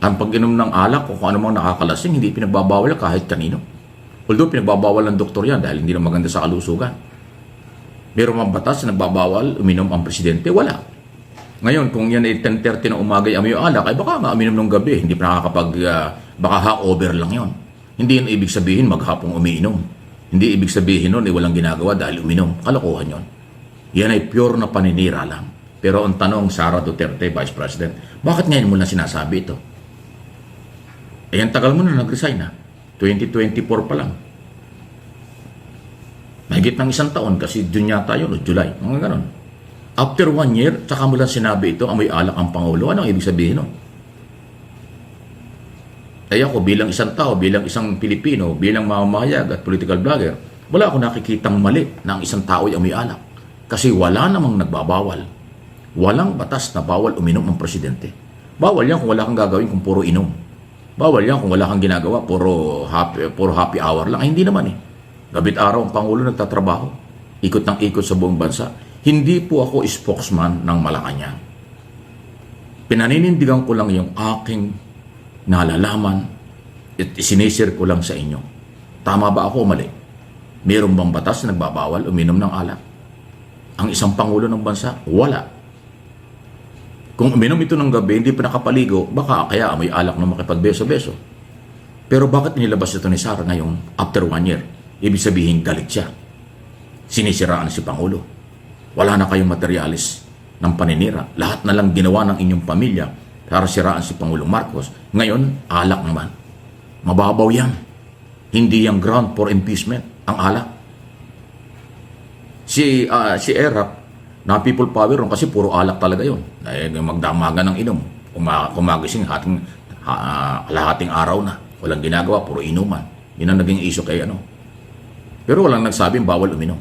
Ang pag-inom ng alak o kung ano mang nakakalasing, hindi pinagbabawal kahit kanino. Although pinagbabawal ng doktor yan dahil hindi na maganda sa kalusugan. Meron mang batas na nagbabawal uminom ang presidente? Wala. Ngayon, kung yan ay 10:30 ng umaga ay amoy alak, ay baka nga uminom ng gabi. Hindi pa baka ha-over lang yon. Hindi yun ibig sabihin maghapong umiinom. Hindi ibig sabihin nun walang ginagawa dahil uminom. Kalokohan yon. Yan ay pure na paninira lang. Pero ang tanong, Sara Duterte, Vice President, bakit ngayon mo lang sinasabi ito? Ang tagal mo na nag-resign 2024 pa lang. Mahigit ng 1 taon kasi June yata yun o July. Mga ganon. After 1 year, tsaka mo lang sinabi ito, amoy alak ang Pangulo. Ano ang ibig sabihin nun? Ako bilang isang tao, bilang isang Pilipino, bilang mamamahayag at political blogger, wala ako nakikitang mali na ang isang tao ay amoy alak. Kasi wala namang nagbabawal. Walang batas na bawal uminom ang presidente. Bawal yan kung wala kang gagawin kung puro inom. Bawal yan kung wala kang ginagawa, puro happy hour lang. Ay, hindi naman Gabit araw ang Pangulo nagtatrabaho. Ikot ng ikot sa buong bansa. Hindi po ako spokesman ng Malacanang. Pinaninindigan ko lang yung aking nalalaman at isinisir ko lang sa inyo. Tama ba ako o mali? Mayroon bang batas na nagbabawal uminom ng alak? Ang isang Pangulo ng bansa? Wala. Kung uminom ito ng gabi, hindi pa nakapaligo, baka kaya may alak na makipagbeso-beso. Pero bakit nilabas ito ni Sara ngayon after 1 year? Ibig sabihin galit siya. Sinisiraan si Pangulo. Wala na kayong materialis ng paninira. Lahat na lang ginawa ng inyong pamilya para siraan si Pangulong Marcos. Ngayon, alak naman. Mababaw yan. Hindi yung ground for impeachment ang alak. Si Erap, na people power ron kasi puro alak talaga yun. Magdamaga ng inom. Kumagising kalahating araw na. Walang ginagawa, puro inuman. Yun ang naging issue kay Pero walang nagsabing bawal uminom.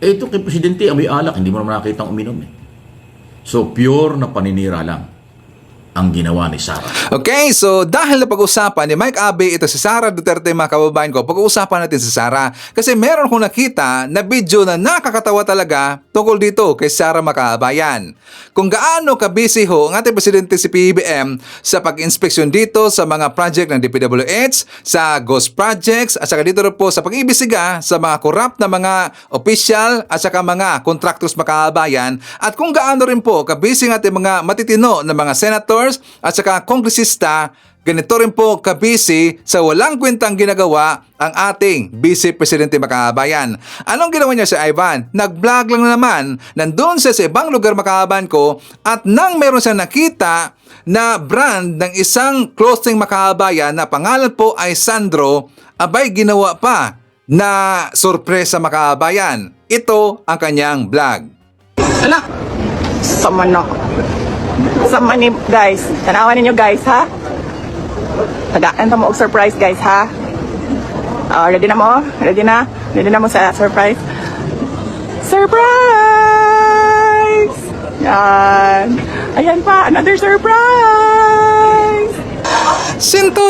Ito kay Presidente, amoy alak, hindi mo naman nakita ang uminom So, pure na paninira lang ang ginawa ni Sara. Okay, so dahil na pag-usapan ni Mike Abe, ito si Sara Duterte, mga kababayan ko, pag-uusapan natin si Sara. Kasi meron kong nakita na video na nakakatawa talaga tungkol dito kay Sara, mga kababayan. Kung gaano ka-busy ho ang ating Presidente si PBBM sa pag-inspeksyon dito sa mga project ng DPWH, sa ghost projects, at saka dito rin po sa pag-ibisiga sa mga corrupt na mga official at saka mga contractors, mga kababayan, at kung gaano rin po ka-busy ang ating mga matitino na mga senator senators at saka kongresista, ganito rin po kabisi sa walang kwentang ginagawa ang ating Vice Presidente makabayan. Anong ginawa niya si Ivan? Nag-vlog lang naman, nandun siya sa ibang lugar makabayan ko, at nang meron siyang nakita na brand ng isang clothing makabayan na pangalan po ay Sandro, abay ginawa pa na sorpresa makabayan. Ito ang kanyang vlog. Anak, sama na. Sama ni guys. Tanawan ninyo guys, ha? Tagaan ta mo og surprise guys, ha? Ready na mo? Ready na? Ready na mo sa surprise? Surprise! Yan. Ayan pa, another surprise! Sinto!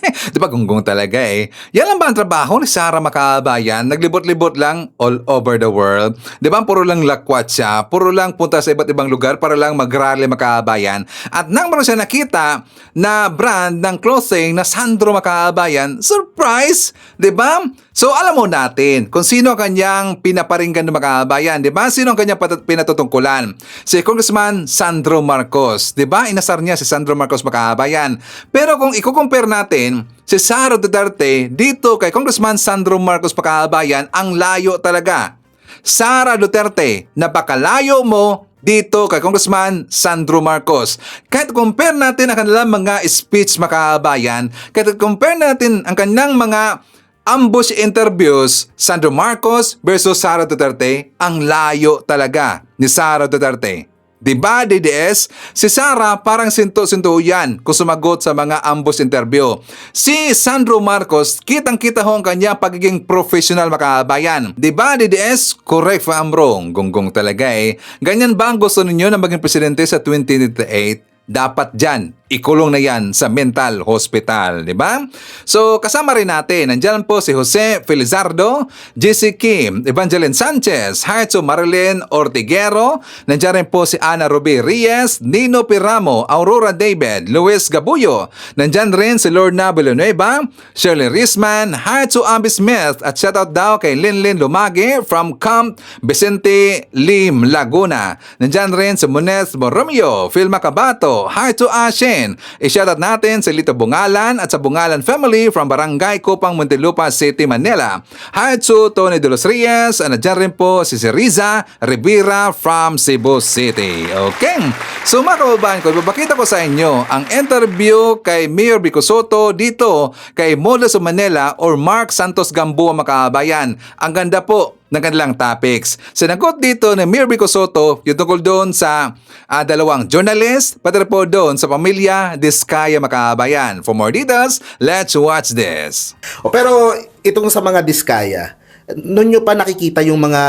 Di ba gunggong talaga eh? Yan lang ba ang trabaho ni Sara Makabayan? Naglibot-libot lang all over the world. Di ba puro lang lakwat siya? Puro lang punta sa iba't ibang lugar para lang mag-rally Makabayan. At nang meron siya nakita na brand ng clothing na Sandro Makabayan, surprise! Di ba? So alam mo natin kung sino ang kanyang pinaparinggan ng Makabayan. Di ba? Sino ang kanyang pinatutungkulan? Si Congressman Sandro Marcos. Di ba? Inasar niya si Sandro Marcos Makabayan. Pero kung i-compare natin si Sara Duterte dito kay Congressman Sandro Marcos Makabayan, ang layo talaga. Sara Duterte, napakalayo mo dito kay Congressman Sandro Marcos. Kahit compare natin ang kanilang mga speech Makabayan, kahit compare natin ang kanilang mga ambush interviews, Sandro Marcos versus Sara Duterte, ang layo talaga ni Sara Duterte. Diba, DDS? Si Sara parang sinto-sinto yan kung sumagot sa mga ambush interview. Si Sandro Marcos, kitang-kita ho ang kanya pagiging professional Makabayan. Diba, DDS? Correct if I'm wrong. Gonggong talaga eh. Ganyan ba ang gusto ninyo na maging presidente sa 2028? Dapat dyan, ikulong na yan sa mental hospital, di ba? So, kasama rin natin, nandiyan po si Jose Felizardo, JC Kim, Evangeline Sanchez, Haitsu Marilyn Ortiguero, nandiyan rin po si Ana Ruby Reyes, Nino Piramo, Aurora David, Luis Gabuyo, nandiyan rin si Lorna Villanueva, Shirley Risman, Haitsu Abby Smith, at shoutout daw kay Linlin Lumagi from Camp Vicente Lim, Laguna. Nandiyan rin si Munez Borromeo, Phil Macabato, hi to Ashen. I-shoutout natin si Lito Bungalan at sa Bungalan family from Barangay Kupang, Muntinlupa City, Manila. Hi to Tony De Los Reyes. Nandiyan rin po si Riza Rivera from Cebu City. Okay. So mga kababayan ko, ibabakita ko sa inyo ang interview kay Mayor Vico Soto dito kay Models of Manila or Mark Santos Gamboa Makabayan. Ang ganda po ng kanilang topics. Sinagot dito ni Mayor Vico Soto yung tungkol doon sa dalawang journalist, pati po doon sa pamilya Diskaya Makabayan. For more details, let's watch this. Pero itong sa mga Diskaya, noon nyo pa nakikita yung mga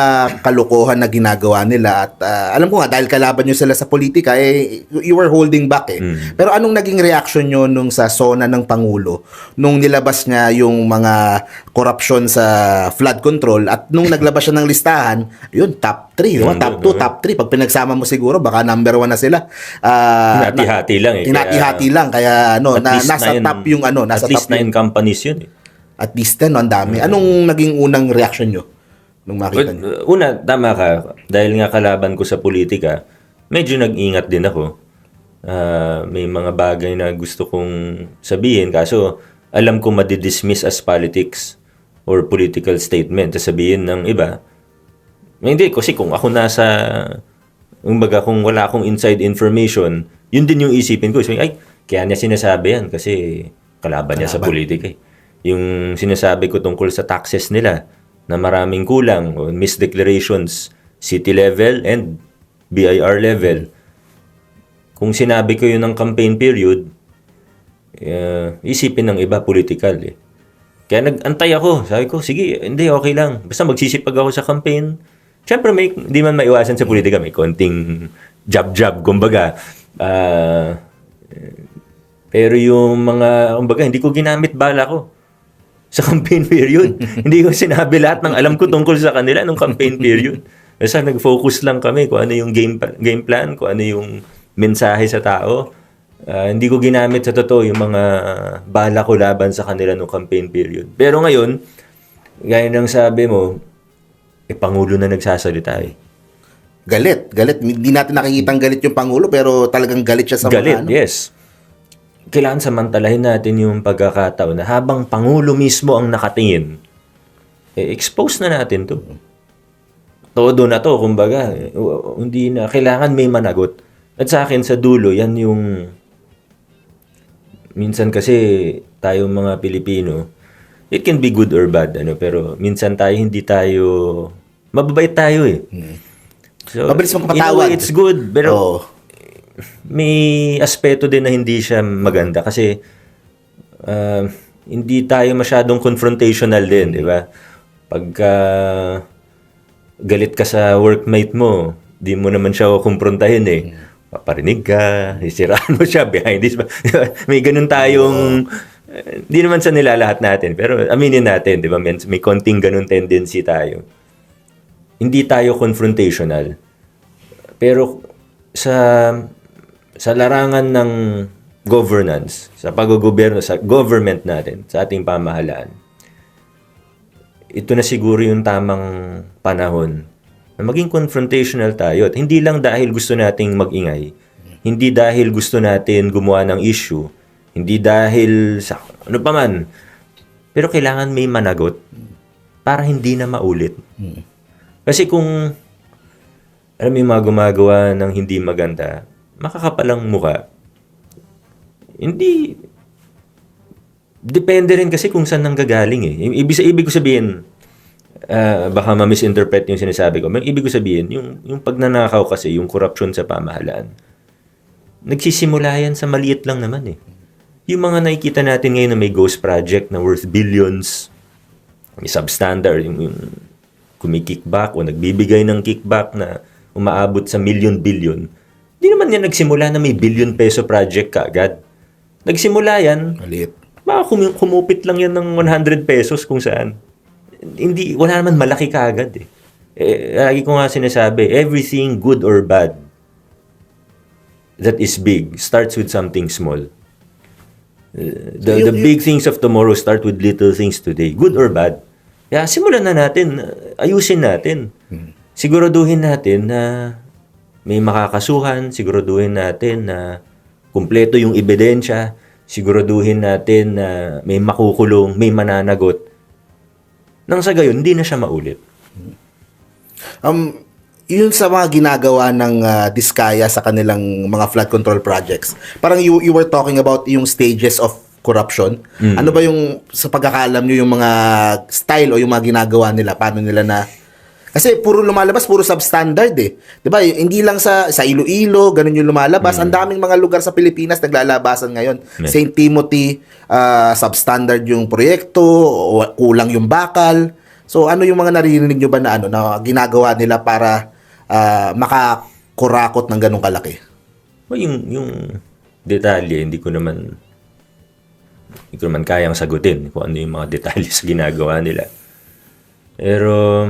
kalokohan na ginagawa nila at alam ko nga dahil kalaban nyo sila sa politika you were holding back Pero anong naging reaction nyo nung sa SONA ng Pangulo nung nilabas niya yung mga corruption sa flood control at nung naglabas siya ng listahan, yun top 3, top 2, top 3 pag pinagsama mo siguro baka number 1 na sila. Hinati-hati lang Hinati-hati lang kaya nasa top yung nasa at least top 9 companies yun At least 10, ang dami. Anong naging unang reaction nyo nung makita nyo? Una, tama ka. Dahil nga kalaban ko sa politika, medyo nag-ingat din ako. May mga bagay na gusto kong sabihin. Kaso, alam ko madidismiss as politics or political statement. Sabihin ng iba, hindi, kasi kung ako nasa, kung wala akong inside information, yun din yung isipin ko. So, kaya niya sinasabi yan kasi kalaban niya sa politika Yung sinasabi ko tungkol sa taxes nila na maraming kulang o misdeclarations city level and BIR level. Kung sinabi ko yun ng campaign period, isipin ng iba political Kaya nag-antay ako. Sabi ko, sige, hindi, okay lang. Basta magsisipag ako sa campaign. Siyempre, hindi man maiwasan sa politika. May konting jab-jab, kumbaga. Pero yung mga, kumbaga, hindi ko ginamit bala ko sa campaign period. Hindi ko sinabi lahat ng alam ko tungkol sa kanila nung campaign period. Basta nag-focus lang kami kung ano yung game plan, kung ano yung mensahe sa tao. Hindi ko ginamit sa totoo yung mga bala ko laban sa kanila nung campaign period. Pero ngayon, gaya ng sabi mo, Pangulo na nagsasalita galit. Hindi natin nakikitang galit yung Pangulo, pero talagang galit siya sa Galit, mga ano. yes. Kailangan samantalahin natin yung pagkakataon na habang Pangulo mismo ang nakatingin, expose na natin to. Todo na to, kumbaga. Hindi na, kailangan may managot. At sa akin, sa dulo, yan yung minsan kasi tayo mga Pilipino, it can be good or bad, pero minsan hindi tayo, mababait tayo eh. So, Mabilis in a magpatawad. way, it's good, pero may aspeto din na hindi siya maganda kasi hindi tayo masyadong confrontational din, di ba? Pagka galit ka sa workmate mo, di mo naman siya kumprontahin eh. Paparinig ka, isiraan mo siya behind this. May ganun tayong, di naman sa nilalahat natin, pero aminin natin, di ba? May konting ganun tendency tayo. Hindi tayo confrontational. Pero sa larangan ng governance, sa paggogobyerno, sa government natin, sa ating pamahalaan, ito na siguro yung tamang panahon na maging confrontational tayo. At hindi lang dahil gusto nating mag-ingay, hindi dahil gusto natin gumawa ng issue, hindi dahil sa ano pa man, pero kailangan may managot para hindi na maulit. Kasi kung alam mo yung mga gumagawa ng hindi maganda, makakapalang muka. Hindi, depende rin kasi kung saan nanggagaling eh. Ibig ko sabihin, baka ma-misinterpret yung sinasabi ko. Ibig ko sabihin, yung pagnanakaw kasi, yung corruption sa pamahalaan, nagsisimula yan sa maliit lang naman eh. Yung mga nakikita natin ngayon na may ghost project na worth billions, may substandard, yung kumikickback o nagbibigay ng kickback na umaabot sa million-billion, di naman yan nagsimula na may billion peso project kaagad. Nagsimula yan, baka kumupit lang yan ng 100 pesos kung saan. Hindi, wala naman malaki kaagad eh. Lagi ko nga sinasabi, everything good or bad that is big starts with something small. The big things of tomorrow start with little things today, good or bad. Kaya simulan na natin, ayusin natin. Siguraduhin natin na may makakasuhan, siguraduhin natin na kumpleto yung ebidensya, siguraduhin natin na may makukulong, may mananagot. Nang sa gayon, hindi na siya maulit. Yun sa mga ginagawa ng Diskaya sa kanilang mga flood control projects. Parang you were talking about yung stages of corruption. Ano ba yung sa pagkakaalam nyo yung mga style o yung mga ginagawa nila? Paano nila na... Kasi puro lumalabas, puro substandard eh. 'Di ba? Hindi lang sa Iloilo, ganun yung lumalabas. Ang daming mga lugar sa Pilipinas naglalabasan ngayon. St. Timothy, substandard yung proyekto, kulang yung bakal. So ano yung mga naririnig nyo ba na na ginagawa nila para makakurakot ng ganung kalaki? Yung detalye, hindi ko naman kayang sagutin kung ano yung mga detalye sa ginagawa nila. Pero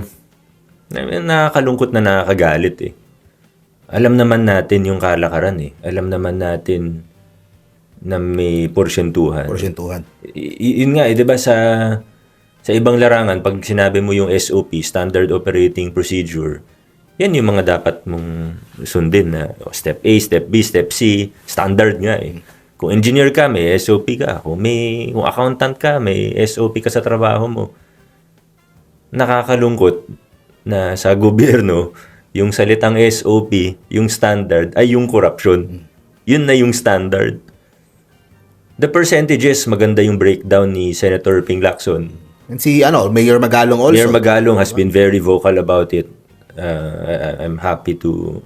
nakakalungkot na nakakagalit eh. Alam naman natin yung kalakaran eh. Alam naman natin na may porsyentuhan. Yun nga eh, di ba sa ibang larangan, pag sinabi mo yung SOP, Standard Operating Procedure, yan yung mga dapat mong sundin na step A, step B, step C, standard nga eh. Kung engineer ka, may SOP ka. Kung accountant ka, may SOP ka sa trabaho mo. Nakakalungkot na sa gobyerno, yung salitang SOP, yung standard, ay yung corruption. Yun na yung standard. The percentages, maganda yung breakdown ni Senator Ping Lacson. And si Mayor Magalong also. Mayor Magalong has been very vocal about it. I'm happy to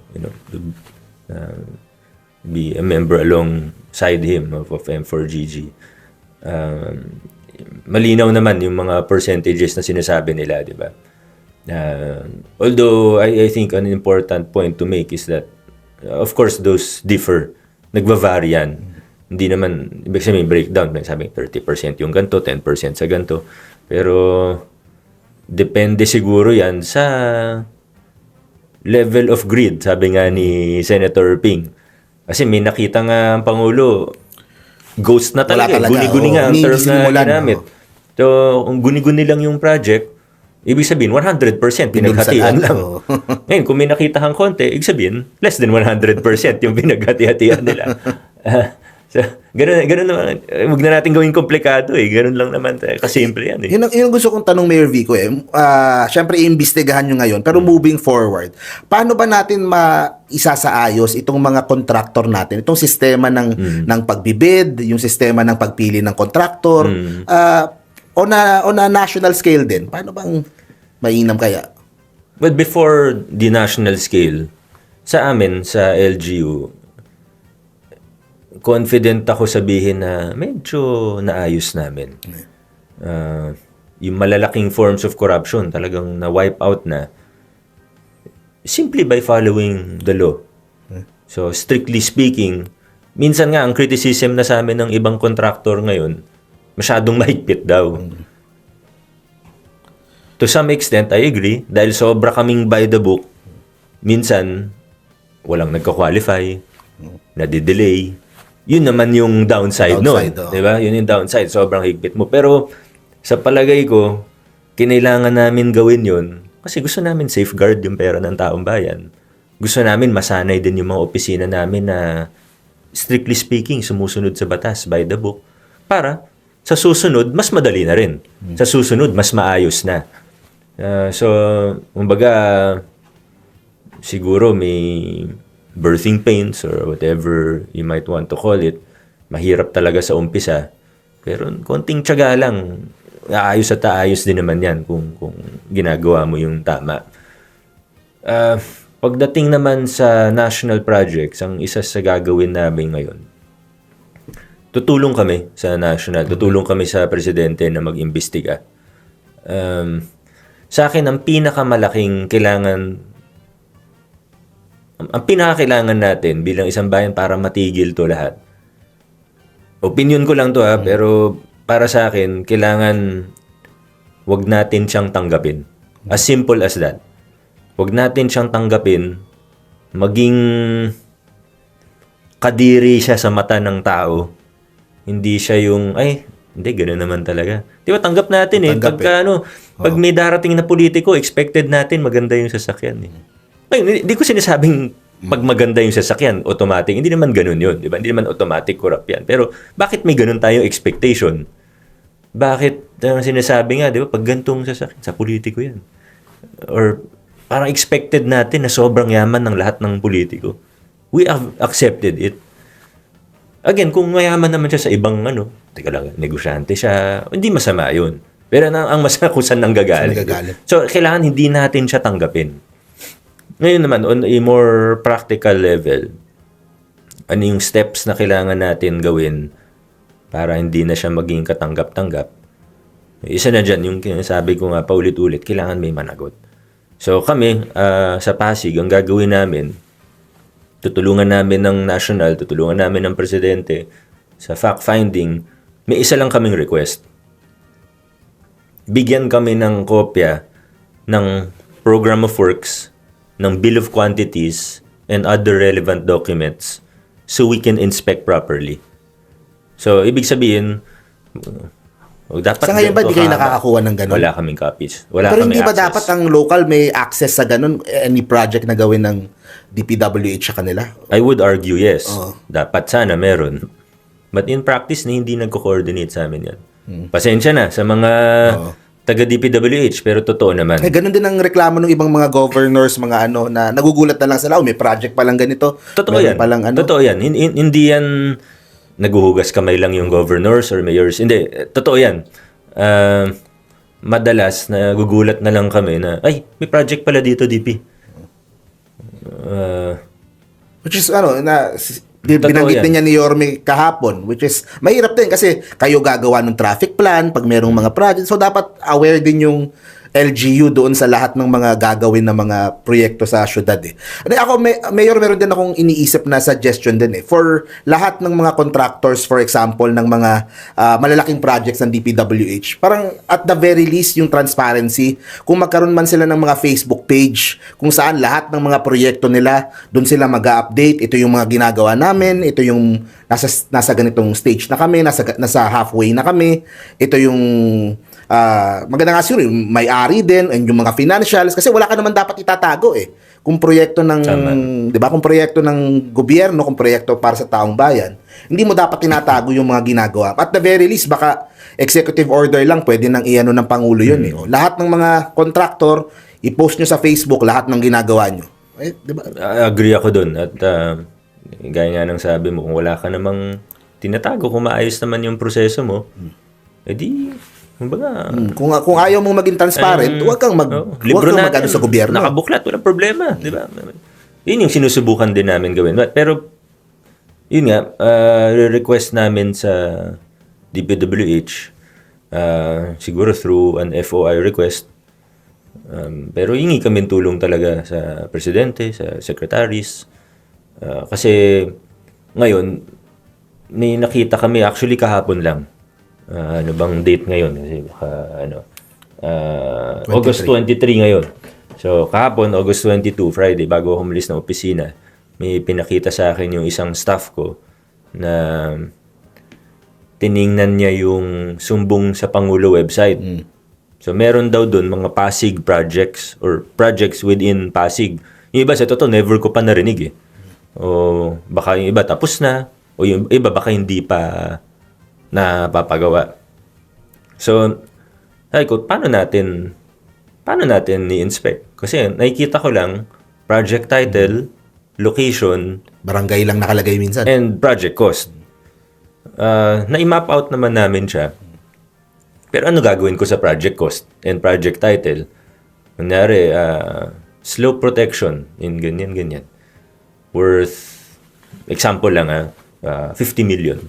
be a member alongside him of M4GG. Malinaw naman yung mga percentages na sinasabi nila, di ba? Although I think an important point to make is that of course those differ, nagva-varyan. Hindi naman ibig sabihin breakdown, sabi 30% yung ganto, 10% sa ganto. Pero depende siguro yan sa level of greed, sabi nga ni Senator Ping. Kasi may nakita nga ang Pangulo, ghost na talaga. Guni-guni nga ang term na ginamit. So, kung guni-guni lang yung project, Ibig sabihin, 100% pinaghatian lang. Ngayon, kung may nakita kang konti, ibig sabihin, less than 100% yung pinaghati-hatian nila. So, ganun naman. Huwag na natin gawing komplikado eh. Ganun lang naman. Kasimple yan eh. Yun ang gusto kong tanong, Mayor Vico eh. Siyempre, iimbestigahan nyo ngayon. Pero moving forward, paano ba natin maisasaayos itong mga contractor natin? Itong sistema ng pagbibid, yung sistema ng pagpili ng contractor, on a national scale din. Paano bang mainam kaya? Well, before the national scale, sa amin, sa LGU, confident ako sabihin na medyo naayos namin. Yung malalaking forms of corruption talagang na-wipe out na simply by following the law. So, strictly speaking, minsan nga ang criticism na sa amin ng ibang contractor ngayon, masyadong mahigpit daw. To some extent, I agree. Dahil sobra kaming by the book, minsan, walang nagka-qualify, nadidelay. Yun naman yung downside nun. Diba? Yun yung downside. Sobrang higpit mo. Pero, sa palagay ko, kinailangan namin gawin yun kasi gusto namin safeguard yung pera ng taong bayan. Gusto namin masanay din yung mga opisina namin na, strictly speaking, sumusunod sa batas, by the book, para sa susunod, mas madali na rin. Sa susunod, mas maayos na. So, kumbaga, siguro may birthing pains or whatever you might want to call it. Mahirap talaga sa umpisa. Pero konting tiyaga lang, aayos at aayos din naman yan kung ginagawa mo yung tama. Pagdating naman sa national projects, ang isa sa gagawin namin ngayon, tutulong kami sa national, tutulong kami sa presidente na mag-imbestiga. Sa akin, ang pinakamalaking pinakakailangan natin bilang isang bayan para matigil to lahat. Opinion ko lang to pero para sa akin, kailangan wag natin siyang tanggapin. As simple as that. Wag natin siyang tanggapin, maging kadiri siya sa mata ng tao. Hindi siya yung, hindi, gano'n naman talaga. Di ba, tanggap natin eh. Pag may darating na politiko, expected natin maganda yung sasakyan eh. Hindi ko sinasabing pag maganda yung sasakyan, automatic. Hindi naman ganun yun. Di ba? Hindi naman automatic corrupt yan. Pero bakit may ganun tayong expectation? Bakit sinasabi nga, di ba? Pag gantong sasakyan, sa politiko yan. Or parang expected natin na sobrang yaman ng lahat ng politiko. We have accepted it. Again, kung mayaman naman siya sa ibang negosyante siya, hindi masama yun. Pero ang masama kung saan nanggagaling. So, kailangan hindi natin siya tanggapin. Ngayon naman, on a more practical level, ano yung steps na kailangan natin gawin para hindi na siya maging katanggap-tanggap? Isa na dyan, yung sabi ko nga paulit-ulit, kailangan may managot. So kami, sa Pasig, ang gagawin namin, tutulungan namin ng national, tutulungan namin ng presidente sa fact-finding, may isa lang kaming request. Bigyan kami ng kopya ng program of works, ng bill of quantities, and other relevant documents so we can inspect properly. So, ibig sabihin, dapat sa ngayon ba di kayo nakakakuha ng ganun? Wala kaming copies. Wala pero kaming hindi ba access. dapat ang local may access sa ganun? Any project na gawin ng DPWH sa kanila? I would argue yes. Dapat sana meron. But in practice, hindi nagko-coordinate sa amin yan. Pasensya na sa mga taga-DPWH, pero totoo naman. Ganun din ang reklamo ng ibang mga governors, mga na nagugulat na lang sila, may project palang ganito. Totoo yan. Totoo yan. Hindi yan naguhugas kamay lang yung governors or mayors. Hindi. Totoo yan. Madalas, nagugulat na lang kami na, may project pala dito, DP. Which is, binanggit din niya ni Yorme kahapon, which is mahirap din kasi kayo gagawa ng traffic plan pag merong mga project. So dapat aware din yung LGU doon sa lahat ng mga gagawin na mga proyekto sa syudad eh. Ako, Mayor, meron din akong iniisip na suggestion din eh. For lahat ng mga contractors, for example, ng mga malalaking projects ng DPWH, parang at the very least yung transparency, kung magkaroon man sila ng mga Facebook page, kung saan lahat ng mga proyekto nila, doon sila mag-update, ito yung mga ginagawa namin, ito yung nasa ganitong stage na kami, nasa halfway na kami, ito yung maganda nga siguro yung may-ari din and yung mga financials kasi wala ka naman dapat itatago eh. Kung proyekto ng, 'di ba? Kung proyekto ng gobyerno, kung proyekto para sa taong bayan, hindi mo dapat tinatago yung mga ginagawa. At the very least baka executive order lang pwede nang iano ng pangulo 'yun eh. O, lahat ng mga contractor, i-post nyo sa Facebook lahat ng ginagawa nyo. Eh, 'di ba? Agree ako doon at gaya nga ng sabi mo, kung wala ka namang tinatago, kung maayos naman yung proseso mo, edi kumbaga, kung ayaw mong maging transparent, huwag kang mag-ano sa gobyerno. Nakabuklat, walang problema, di ba? Yun yung sinusubukan din namin gawin. Pero, yun nga, request namin sa DPWH, siguro through an FOI request, pero hingi kami tulong talaga sa presidente, sa secretaries, kasi ngayon, may nakita kami, actually kahapon lang, ano bang date ngayon? Kasi baka, August 23 ngayon. So, kahapon, August 22, Friday, bago ako umalis ng opisina, may pinakita sa akin yung isang staff ko na tiningnan niya yung sumbong sa Pangulo website. So, meron daw doon mga Pasig projects or projects within Pasig. Yung iba, sa totoo, never ko pa narinig eh. O baka yung iba tapos na, o yung iba baka hindi pa na papagawa. So, sabi ko, paano natin i-inspect? Kasi nakikita ko lang, project title, location, barangay lang nakalagay minsan. And project cost. Na-map out naman namin siya. Pero ano gagawin ko sa project cost and project title? Kunyari, slope protection in ganyan. Worth, example lang 50 million.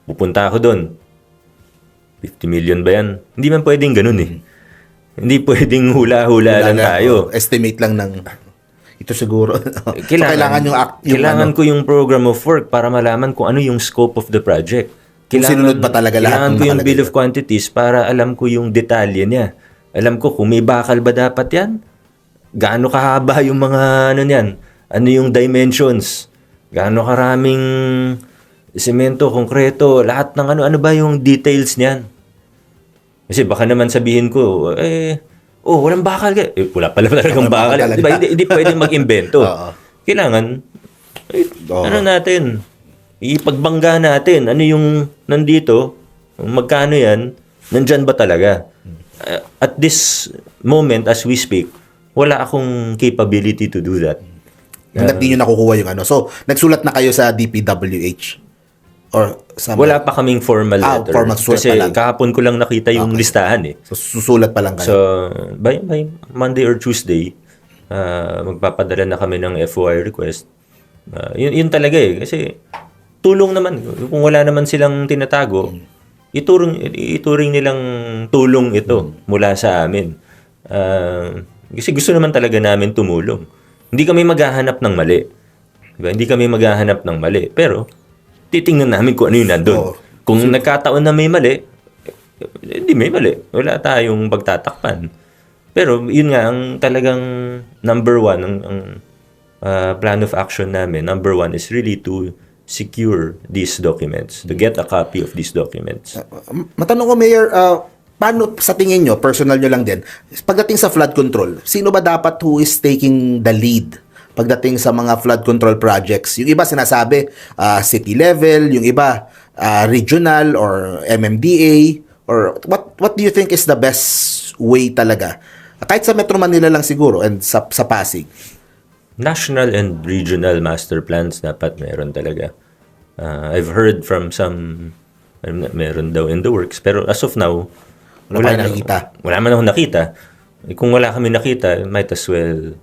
Pupunta ako doon. 50 million ba yan? Hindi man pwedeng ganun eh. Hindi pwedeng hula-hula lang tayo. Estimate lang ng ito siguro. Kailangan ko yung program of work para malaman kung ano yung scope of the project. Kung sinunod ba talaga lahat. Kailangan ko yung bill of quantities para alam ko yung detalye niya. Alam ko kung may bakal ba dapat yan? Gaano kahaba yung mga ano niyan? Ano yung dimensions? Gaano karaming semento, konkreto, lahat ng ano ba yung details niyan? Kasi baka naman sabihin ko, walang bakal. Wala pala talagang bakal. Diba? Hindi pwedeng mag-imbento. Kailangan, ano natin, ipagbangga natin, ano yung nandito, magkano yan, nandyan ba talaga? At this moment, as we speak, wala akong capability to do that. Hanggat di nyo nakukuha yung ano. So, nagsulat na kayo sa DPWH? Or wala pa kaming formal letter. Kasi kahapon ko lang nakita yung listahan eh. So, susulat pa lang kayo? So, by Monday or Tuesday, magpapadala na kami ng FOI request. Yun talaga eh. Kasi tulong naman. Kung wala naman silang tinatago, ituring nilang tulong ito mula sa amin. Kasi gusto naman talaga namin tumulong. Hindi kami maghahanap ng mali. Diba? Hindi kami maghahanap ng mali. Pero, titingnan namin kung ano yung nandun. Kung nagkataon na may mali, hindi may mali. Wala tayong pagtatakpan. Pero, yun nga, ang talagang number one, ang plan of action namin, number one is really to secure these documents, to get a copy of these documents. Matanong ko, Mayor, paano sa tingin nyo, personal nyo lang din, pagdating sa flood control, sino ba dapat who is taking the lead pagdating sa mga flood control projects? Yung iba sinasabi, city level, yung iba, regional or MMDA, or what do you think is the best way talaga? Kahit sa Metro Manila lang siguro and sa Pasig. National and regional master plans dapat meron talaga. I've heard from some, meron daw in the works, pero as of now, wala man akong nakita. Kung wala kami nakita, might as well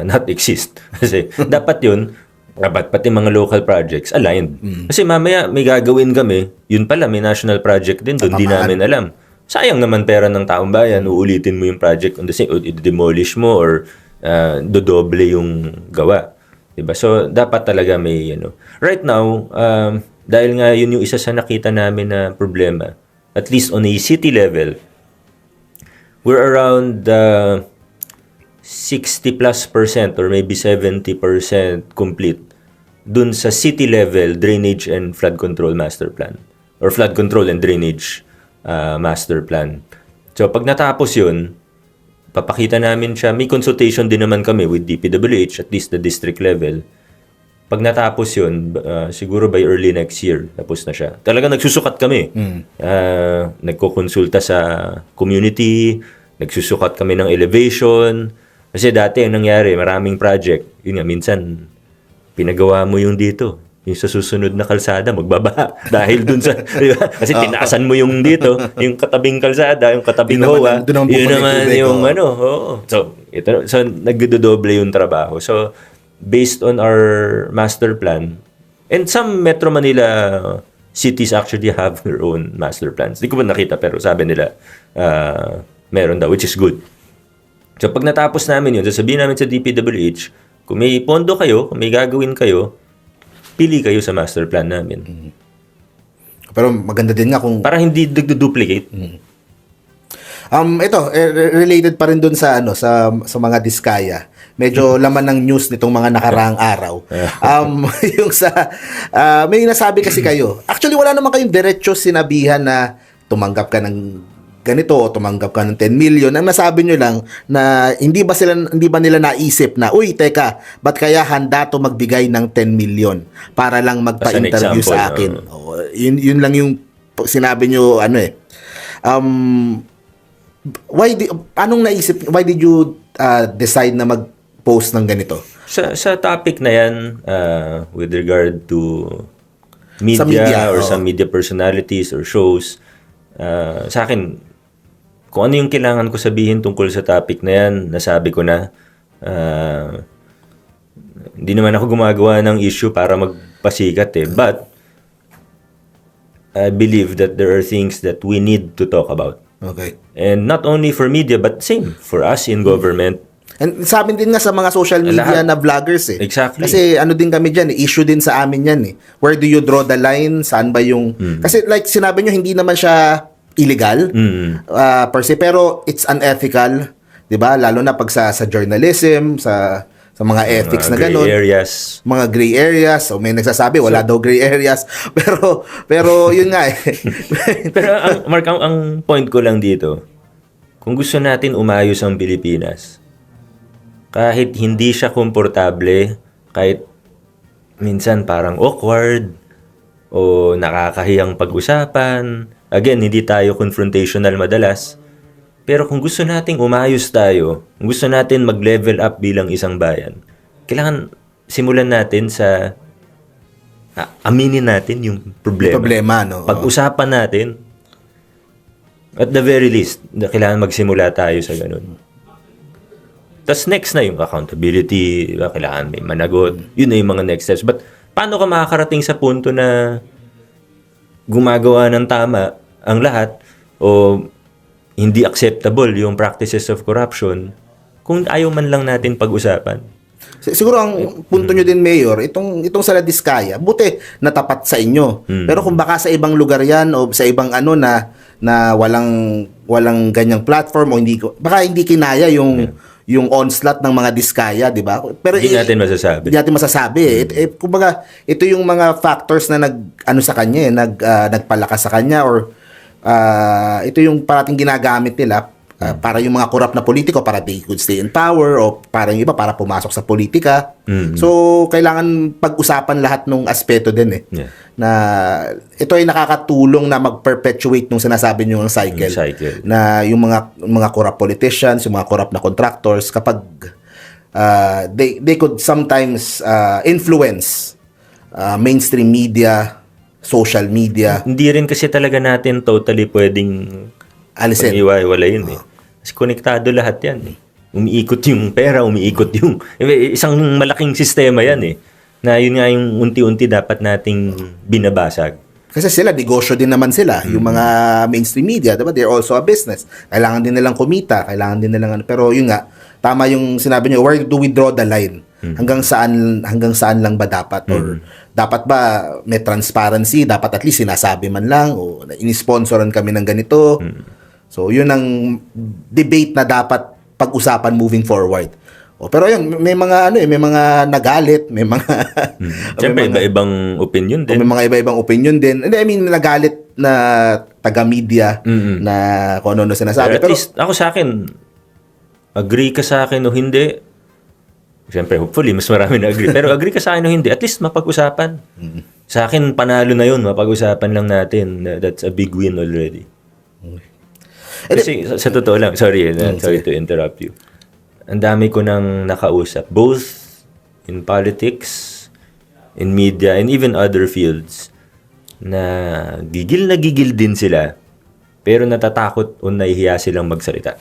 not exist. Kasi dapat yun, dapat pati mga local projects aligned. Kasi mamaya may gagawin kami, yun pala, may national project din doon, di namin alam. Sayang naman pera ng taong bayan, uulitin mo yung project on the same, i-demolish mo or dodoble yung gawa. Diba? So, dapat talaga may, Right now, dahil nga yun yung isa sa nakita namin na problema, at least on a city level, we're around 60+% or maybe 70% complete dun sa city level drainage and flood control master plan or flood control and drainage master plan. So pag natapos yun, papakita namin siya. May consultation din naman kami with DPWH, at least the district level. Pag natapos yun, siguro by early next year, tapos na siya. Talagang nagsusukat kami. Nagkukonsulta sa community, nagsusukat kami ng elevation. Kasi dati, ang nangyari, maraming project. Yun nga, minsan, pinagawa mo yung dito. Yung sa susunod na kalsada, magbabaha. Dahil dun sa, kasi tinaasan mo yung dito, yung katabing kalsada, yung katabing hoa. Yun naman yung So, nagdodoble yung trabaho. So, based on our master plan, and some Metro Manila cities actually have their own master plans. Hindi ko ba nakita, pero sabi nila, meron daw, which is good. So, pag natapos namin yun, sasabihin namin sa DPWH, kung may pondo kayo, kung may gagawin kayo, pili kayo sa master plan namin. Pero maganda din nga kung... Para hindi nagdo-duplicate. Ito, related pa rin dun sa, sa mga diskaya. Medyo laman ng news nitong mga nakaraang araw. Yung sa... may nasabi kasi kayo. Actually, wala naman kayong diretso sinabihan na tumanggap ka ng ganito o tumanggap ka ng 10 million. Ang nasabi nyo lang na hindi ba nila naisip na, uy, teka, ba't kaya handa to magbigay ng 10 million para lang magpa-interview sa akin? Yun lang yung sinabi nyo, why did you decide na mag-post ng ganito? Sa topic na yan, with regard to media or some media personalities or shows, sa akin, kung ano yung kailangan ko sabihin tungkol sa topic na yan, nasabi ko na. Hindi naman ako gumagawa ng issue para magpasikat eh. But, I believe that there are things that we need to talk about. Okay. And not only for media, but same for us in government. And sa amin din nga sa mga social media na vloggers eh. Exactly. Kasi ano din kami dyan, issue din sa amin yan eh. Where do you draw the line? Saan ba yung... Kasi like sinabi nyo, hindi naman siya illegal per se, pero it's unethical, 'di ba? Lalo na pag sa journalism, sa mga ethics na ganun. Mga gray areas. O may nagsasabi wala daw gray areas. Pero yun nga eh. Pero Mark, ang point ko lang dito, kung gusto natin umayos ang Pilipinas, kahit hindi siya komportable, kahit minsan parang awkward o nakakahiyang pag-usapan, again, hindi tayo confrontational madalas. Pero kung gusto nating umayos tayo, kung gusto natin mag-level up bilang isang bayan, kailangan simulan natin sa aminin natin yung problema. No? Pag-usapan natin. At the very least, kailangan magsimula tayo sa ganun. Tapos next na yung accountability, diba? Kailangan may managot. Yun na yung mga next steps. But paano ka makakarating sa punto na gumagawa ng tama ang lahat o hindi acceptable yung practices of corruption kung ayaw man lang natin pag-usapan? Siguro ang punto nyo din, Mayor, itong sa Diskaya, buti natapat sa inyo. Pero kung baka sa ibang lugar yan o sa ibang na walang ganyang platform o baka hindi kinaya yung onslaught ng mga Diskaya, di ba? Pero hindi natin masasabi. Hindi natin masasabi. Kumbaga, ito yung mga factors na sa kanya, nagpalakas sa kanya or ito yung parating ginagamit nila para yung mga corrupt na politiko para they could stay in power o para yung iba para pumasok sa politika. So, kailangan pag-usapan lahat ng aspeto din eh. Yeah. Na ito ay nakakatulong na mag-perpetuate nung sinasabi nyo ng cycle. Na yung mga corrupt politicians, yung mga corrupt na contractors, kapag they could sometimes influence mainstream media, social media. Hindi rin kasi talaga natin totally pwedeng alisin. Wala yun eh. Kasi konektado lahat yan eh. Umiikot yung pera, umiikot yung... Isang malaking sistema yan eh. Na yun nga yung unti-unti dapat nating binabasag. Kasi sila, negosyo din naman sila. Yung mga mainstream media, diba? They're also a business. Kailangan din nilang kumita. Kailangan din nilang... Pero yun nga, tama yung sinabi nyo, where do we draw the line? Hanggang saan lang ba dapat? Or dapat ba may transparency? Dapat at least sinasabi man lang o ini-sponsoran kami ng ganito. So, yun ang debate na dapat pag-usapan moving forward. Pero yun, may mga may mga nagalit, may mga Siyempre, iba-ibang opinion din. May mga iba-ibang opinion din. I mean, nagalit na taga-media na kung ano sinasabi. At least, ako sa akin, agree ka sa akin o hindi. Siyempre, hopefully, mas marami na agree. Pero agree ka sa akin o hindi, at least mapag-usapan. Sa akin, panalo na yun. Mapag-usapan lang natin. That's a big win already. Kasi sa totoo lang, sorry to interrupt you. Ang dami ko nang nakausap, both in politics, in media, and even other fields, na gigil din sila, pero natatakot o nahihiya silang magsalita.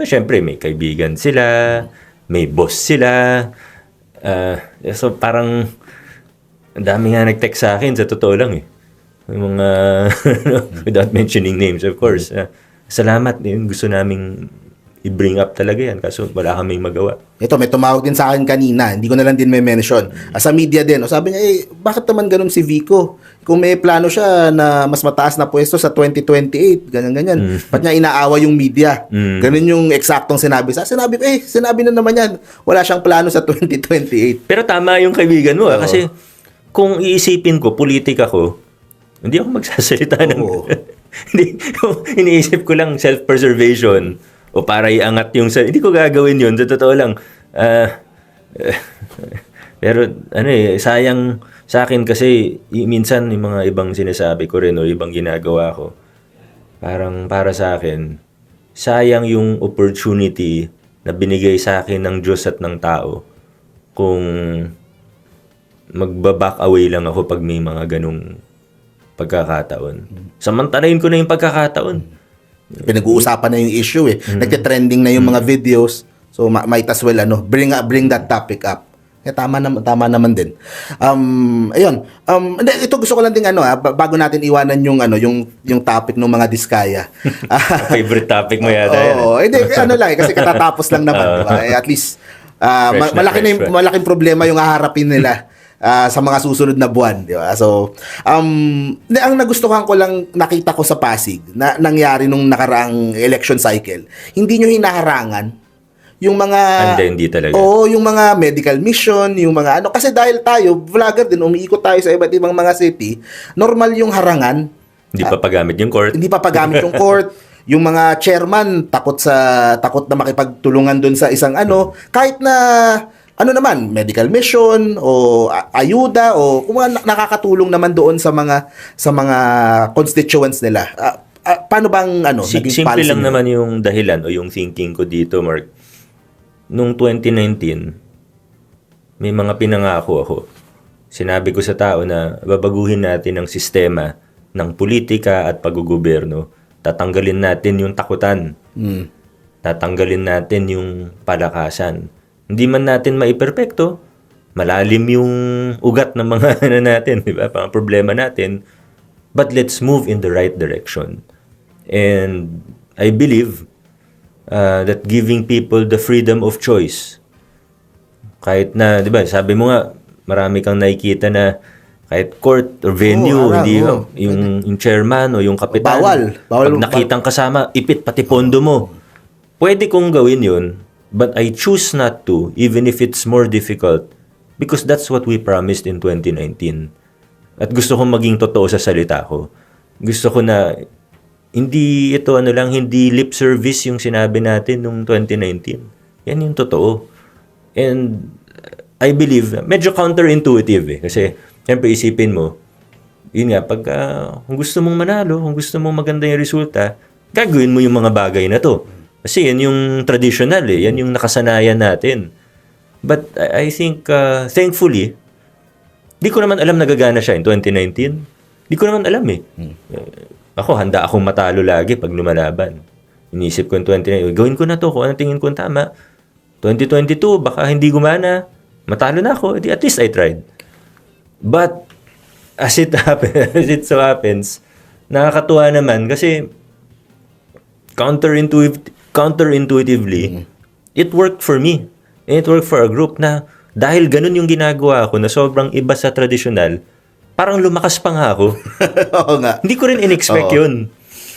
Siyempre, may kaibigan sila, may boss sila. So parang, ang dami nga nag-text sa akin, sa totoo lang eh. Yung mga, without mentioning names, of course. Salamat, yun, gusto naming i-bring up talaga yan, kaso wala kaming magawa. Ito, may tumawag din sa akin kanina, hindi ko na lang din may mention. Sa media din, sabi niya, bakit naman ganun si Vico? Kung may plano siya na mas mataas na pwesto sa 2028, ganyan-ganyan. Ba't niya inaawa yung media? Ganun yung eksaktong sinabi. Sinabi ko, sinabi na naman yan, wala siyang plano sa 2028. Pero tama yung kaibigan mo, kasi kung iisipin ko, politika ko, hindi ako magsasalita ng... Hindi, iniisip ko lang self-preservation o para iangat yung... Hindi ko gagawin yun, sa totoo lang. Pero sayang sa akin kasi minsan yung mga ibang sinasabi ko rin o ibang ginagawa ko, parang para sa akin, sayang yung opportunity na binigay sa akin ng Diyos at ng tao kung magbaback away lang ako pag may mga ganung pagkakataon. Samantalahin ko na yung pagkakataon. Pinag-uusapan na yung issue eh. Nagte-trending na yung mga videos. So might as well bring that topic up. Tama naman din. Ayun. Ito gusto ko lang ding bago natin iwanan yung topic ng mga diskaya. Favorite topic mo yata yan. Hindi kasi katatapos lang naman, diba? At least malaking problema yung haharapin nila sa mga susunod na buwan, di ba? So, ang nagustuhan ko lang nakita ko sa Pasig na nangyari nung nakaraang election cycle, hindi nyo hinaharangan yung mga hindi talaga. Yung mga medical mission, yung mga kasi dahil tayo vlogger din, umiikot tayo sa iba't ibang mga city, normal yung harangan. Hindi pa pagamit yung court. Hindi pa pagamit yung court. Yung mga chairman takot na makipagtulungan doon sa isang kahit na naman, medical mission o ayuda o kung nakakatulong naman doon sa mga constituents nila. Paano bang naging simple policy lang nila? Naman yung dahilan o yung thinking ko dito, Mark. Nung 2019, may mga pinangako ako. Sinabi ko sa tao na babaguhin natin ang sistema ng politika at paggugobyerno. Tatanggalin natin yung takutan. Tatanggalin natin yung palakasan. Hindi man natin maiperpekto, malalim yung ugat ng mga natin, di ba? Mga problema natin. But let's move in the right direction. And I believe that giving people the freedom of choice, kahit na, di ba, sabi mo nga, marami kang nakikita na kahit court or venue, yung chairman o yung kapitan, pag nakitang kasama, ipit pati pondo mo. Pwede kong gawin yun, but I choose not to, even if it's more difficult, because that's what we promised in 2019. At gusto kong maging totoo sa salita ko. Gusto ko na, hindi ito hindi lip service yung sinabi natin noong 2019. Yan yung totoo. And I believe, medyo counterintuitive kasi, siyempre isipin mo, yun nga, pag kung gusto mong manalo, kung gusto mong maganda yung resulta, gagawin mo yung mga bagay na to. Kasi yan yung traditional yan yung nakasanayan natin. But I think, thankfully, di ko naman alam nagagana siya in 2019. Di ko naman alam Ako, handa akong matalo lagi pag lumalaban. Inisip ko in 2019, gawin ko na to kung anong tingin ko tama. 2022, baka hindi gumana. Matalo na ako, at least I tried. But, as it so happens, nakakatuwa naman kasi counterintuitively, it worked for me. And it worked for a group na dahil ganun yung ginagawa ko na sobrang iba sa tradisyonal, parang lumakas pa nga ako. Oo nga. Hindi ko rin in-expect yun.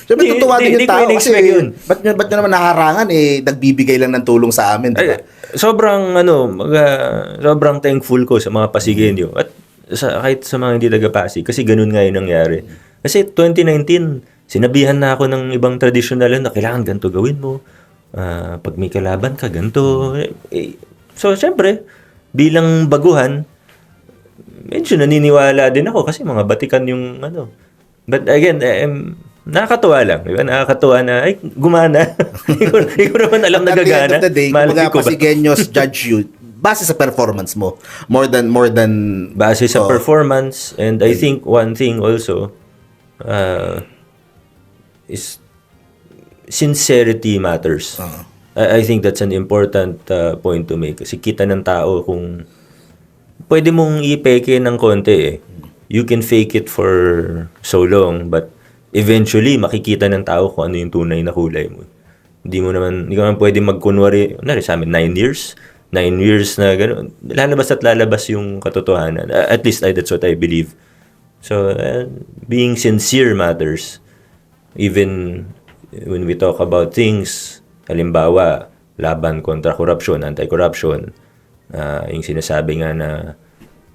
Siyempre, tutuwa din yung tao kasi ba't nyo naman naharangan nagbibigay lang ng tulong sa amin, diba? Sobrang thankful ko sa mga Pasigenyo at kahit sa mga hindi taga-Pasig kasi ganun nga yung nangyari. Kasi 2019, sinabihan na ako ng ibang traditional na kailangan ganito gawin mo. Pag may kalaban ka, ganito. So, syempre, bilang baguhan, medyo naniniwala din ako kasi mga batikan yung ano. But again, nakakatuwa lang. Diba? Nakakatuwa na, ay, gumana. Ikaw naman alam na gagana. At the end of the day, kumbaga Pasigeños judge you base sa performance mo. More than base sa performance. And I think one thing also is sincerity matters. I think that's an important point to make. Kasi kita ng tao kung pwede mong ipeke ng konti eh. You can fake it for so long, but eventually makikita ng tao kung ano yung tunay na kulay mo. Hindi ka naman pwede magkunwari, sa amin 9 years na gano'n. Lalabas at lalabas yung katotohanan. At least that's what I believe. So, being sincere matters. Even when we talk about things, halimbawa, laban kontra korupsyon, anti-corruption, yung sinasabi nga na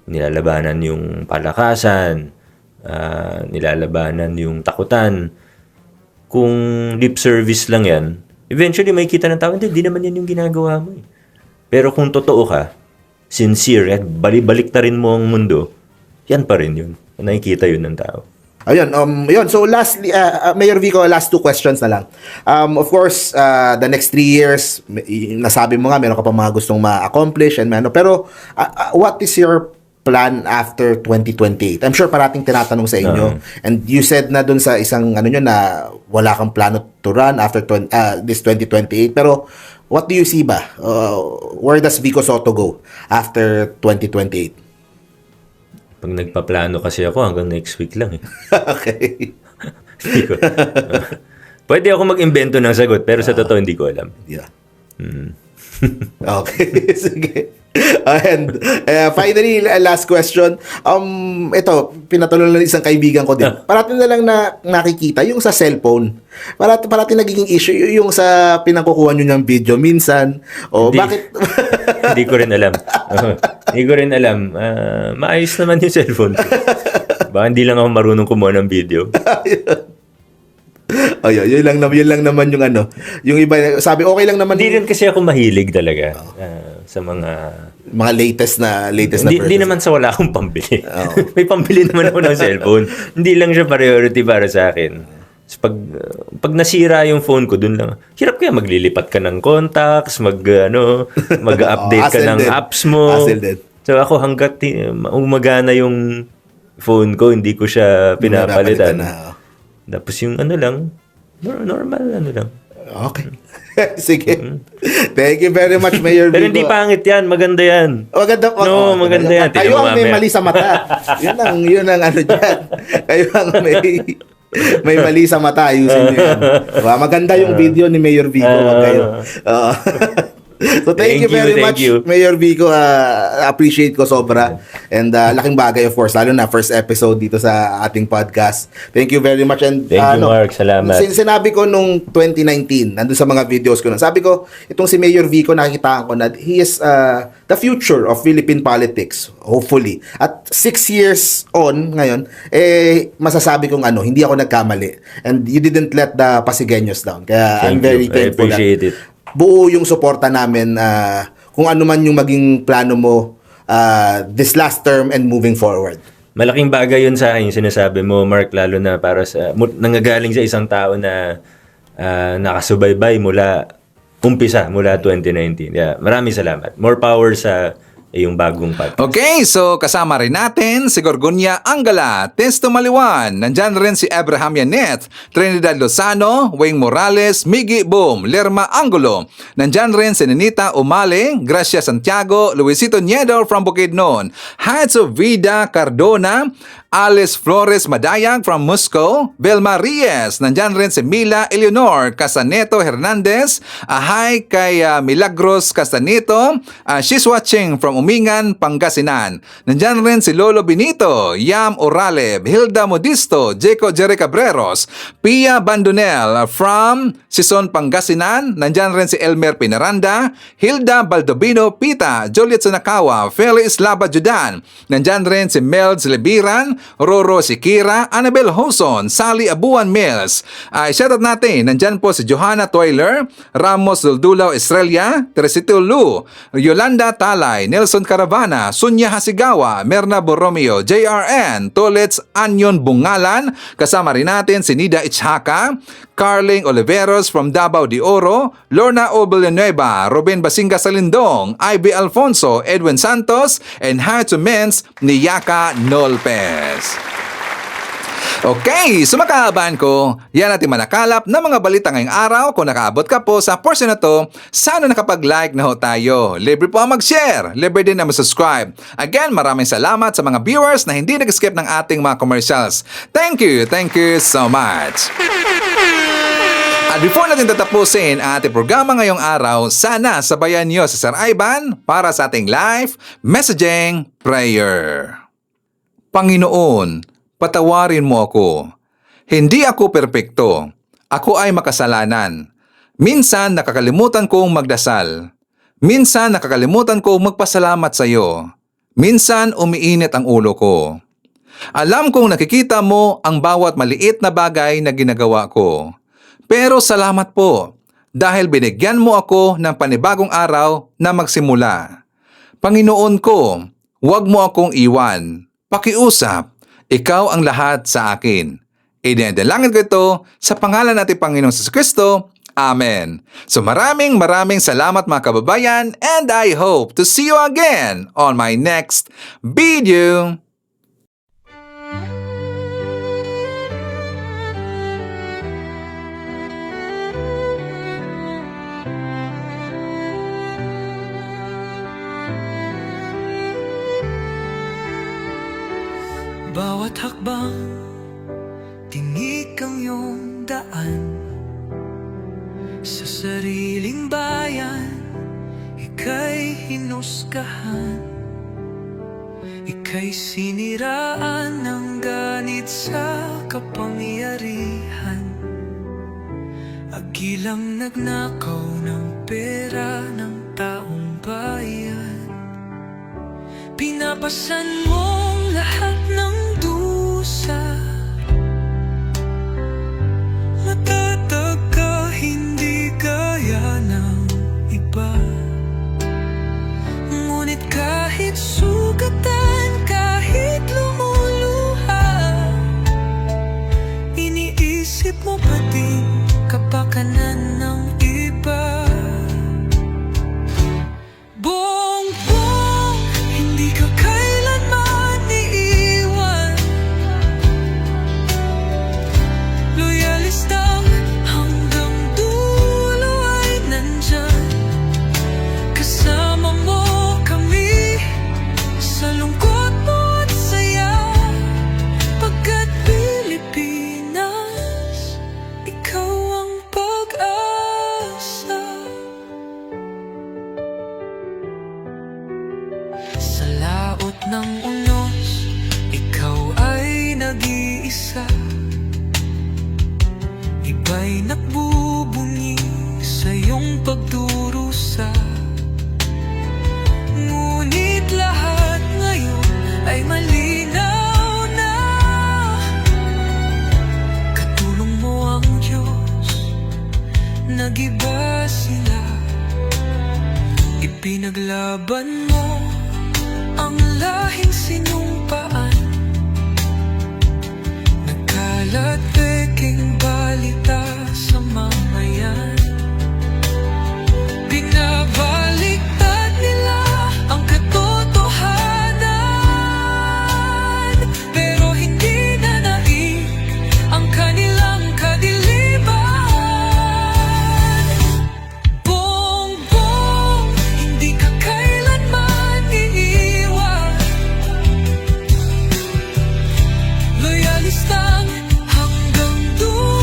nilalabanan yung palakasan, nilalabanan yung takutan. Kung lip service lang yan, eventually may kita ng tao, hindi naman yan yung ginagawa mo. Pero kung totoo ka, sincere, at balik-ta rin mo ang mundo, yan pa rin yun. Nakikita yun ng tao. Ayun, yun. So lastly, Mayor Vico, last 2 questions na lang. Of course, the next 3 years, nasabi mo nga, meron ka pa mga gustong ma-accomplish and pero what is your plan after 2028? I'm sure parating tinatanong sa inyo. And you said na dun sa isang nyo na wala kang plano to run after this 2028. Pero what do you see ba? Where does Vico Soto go after 2028? Pag nagpaplano kasi ako hanggang next week lang eh. Okay. Pwede ako mag-imbento ng sagot pero sa totoo hindi ko alam. Yeah. Okay. Sige. And finally, last question. Ito, pinatulong lang isang kaibigan ko din. Parating na lang na nakikita yung sa cellphone. Parating nagiging issue yung sa pinangkukuha nyo ng video minsan. Bakit? Hindi ko rin alam. Hindi ko rin alam. Maayos naman yung cellphone. Baka hindi lang ako marunong kumuha ng video. Yun lang naman yung ano. Yung iba, sabi okay lang naman. Hindi rin kasi ako mahilig talaga sa mga latest na Hindi naman sa wala akong pambili. May pambili naman ako ng cellphone. Hindi lang siya priority para sa akin. So, pag nasira yung phone ko, dun lang. Hirap kaya maglilipat ka ng contacts, mag-update ka ng apps mo. So ako hanggat umagana yung phone ko, hindi ko siya pinapalitan. Tapos yung normal lang. Okay. Sige. Thank you very much, Mayor Vico. Pero hindi pangit yan, maganda yan. Maganda yan. Kayo ang may mali sa mata. Yun ang ano dyan. Kayo ang may mali sa mata, ayusin nyo yan. Maganda yung video ni Mayor Vico. Wag kayo. So thank you very much, Mayor Vico. Appreciate ko sobra. And laking bagay, of course, lalo na first episode dito sa ating podcast. Thank you very much. And thank you, Mark. Salamat. Sinabi ko nung 2019, nandun sa mga videos ko, sabi ko, itong si Mayor Vico, nakikitaan ko na he is the future of Philippine politics, hopefully. At 6 years on ngayon, masasabi kong hindi ako nagkamali. And you didn't let the Pasigeños down. Kaya I'm very thankful. I appreciate it. Buo yung suporta namin kung ano man yung maging plano mo this last term and moving forward. Malaking bagay yun sa akin yung sinasabi mo, Mark, lalo na para sa nanggagaling sa isang tao na nakasubaybay mula 2019. Yeah, maraming salamat. More power sa yung bagong podcast. Okay, so kasama rin natin si Gorgonia Angala, Testo Maliwan, nandyan rin si Abraham Yanet, Trinidad Lozano, Wayne Morales, Miggy Boom, Lerma Angulo, nandyan rin si Nenita Umale, Gracia Santiago, Luisito Niedo from Bukidnon, Hatso Vida Cardona, Alice Flores Madayag from Moscow, Belma Reyes, nandyan rin si Mila Eleonor Casaneto Hernandez, hi kay Milagros Castanito, she's watching from Umingan, Pangasinan. Nandyan rin si Lolo Benito, Yam Oraleb, Hilda Modisto, Jeco Jerry Cabreros, Pia Bandonel from Sison, Pangasinan. Nandyan rin si Elmer Pinaranda, Hilda Baldobino Pita, Juliet Sanakawa, Feli Islaba Judan. Nandyan rin si Melds Lebiran, Roro Sikira, Annabel Hoson, Sally Abuan Mills. Shoutout natin, nandyan po si Johanna Toiler, Ramos Duldulaw Estrella, Teresito Lu, Yolanda Talay, Nelson Caravana, Sunya Hasigawa, Merna Borromeo, JRN, Tolets Anyon Bungalan, kasama rin natin si Nida Ichhaka, Carling Oliveros from Davao de Oro, Lorna O. Villanueva, Ruben Basinga Salindong, Ivy Alfonso, Edwin Santos, and hi to Men's ni Yaka Nolpes. Okay, sumakaaban ko, yan natin manakalap ng mga balita ngayong araw. Kung nakaabot ka po sa portion na to, sana nakapag-like na ho tayo. Libre po ang mag-share, libre din na mag-subscribe. Again, maraming salamat sa mga viewers na hindi nag-skip ng ating mga commercials. Thank you so much. At before natin tatapusin ang ating programa ngayong araw, sana sabayan niyo si Sir Ivan para sa ating live messaging prayer. Panginoon, patawarin mo ako. Hindi ako perpekto. Ako ay makasalanan. Minsan nakakalimutan kong magdasal. Minsan nakakalimutan kong magpasalamat sa iyo. Minsan umiinit ang ulo ko. Alam kong nakikita mo ang bawat maliit na bagay na ginagawa ko. Pero salamat po dahil binigyan mo ako ng panibagong araw na magsimula. Panginoon ko, huwag mo akong iwan. Pakiusap, ikaw ang lahat sa akin. Idinadalangin ko ito sa pangalan natin Panginoong Jesucristo. Amen. So maraming salamat mga kababayan, and I hope to see you again on my next video. Bawat hakbang, tinik ang iyong daan. Sa sariling bayan, ika'y hinusgahan. Ika'y siniraan ng ganit sa kapangyarihan. Agilang nagnakaw ng pera ng taong bayan. Pinapasan mong lahat ng dusa. Matatag ka, hindi gaya ng iba. Ngunit kahit sugatan, kahit lumuluha, iniisip mo pa din kapakanan ng iba. Bongbong, hindi ka kailanman iiwan. Loyalistang hanggang dulo ay nandyan. Kasama mo kami sa lungkot mo at saya. Pagkat Pilipinas, ikaw ang pag-asa. Sa laot ng unos, ikaw ay nag-iisa. Iba'y nagbubunyi sa iyong pagdurusa. Ngunit lahat ngayon ay malinaw na. Katulong mo ang Diyos, nag-iba sila. Ipinaglaban mo ang lahing sinumpaan. Nagkalat peking balita sa mamayan. Binabaliktad nila ang katotohanan, pero hindi na naig ang kanilang kadiliman. Bongbong, hindi ka kailanman iiwan. Loyalistang hanggang dulo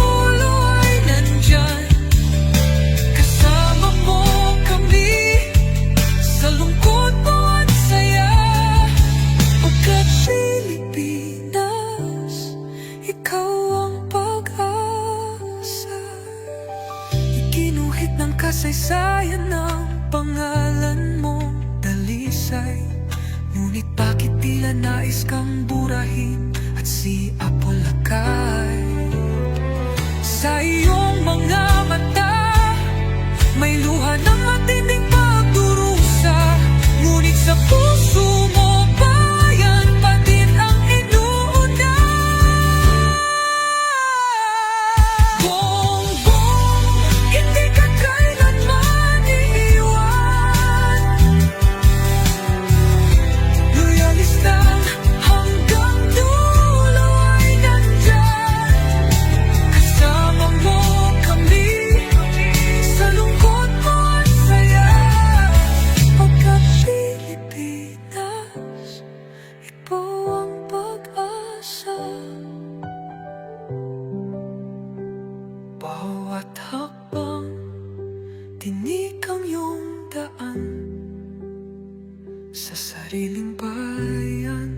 sariling bayan,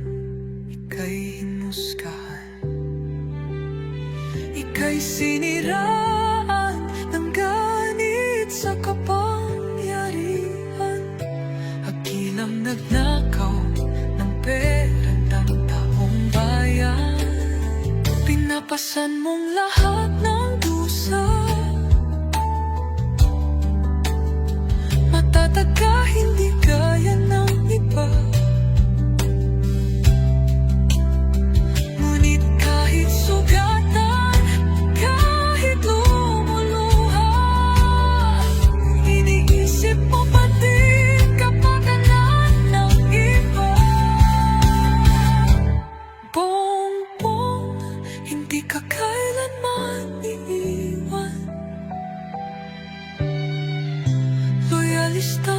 ika'y hinusgahan. Ika'y siniraan ng ganit sa kapangyarihan. Hagilang nagnakaw ng pera ng taong bayan. Pinapasan mong lahat ng dusa. Matatag ka, hindi gaya ng iba. Ngunit kahit sugatan, kahit lumuluha, iniisip mo pa din kapakanan ng iba. Bongbong, hindi ka kailanman iiwan. Loyalista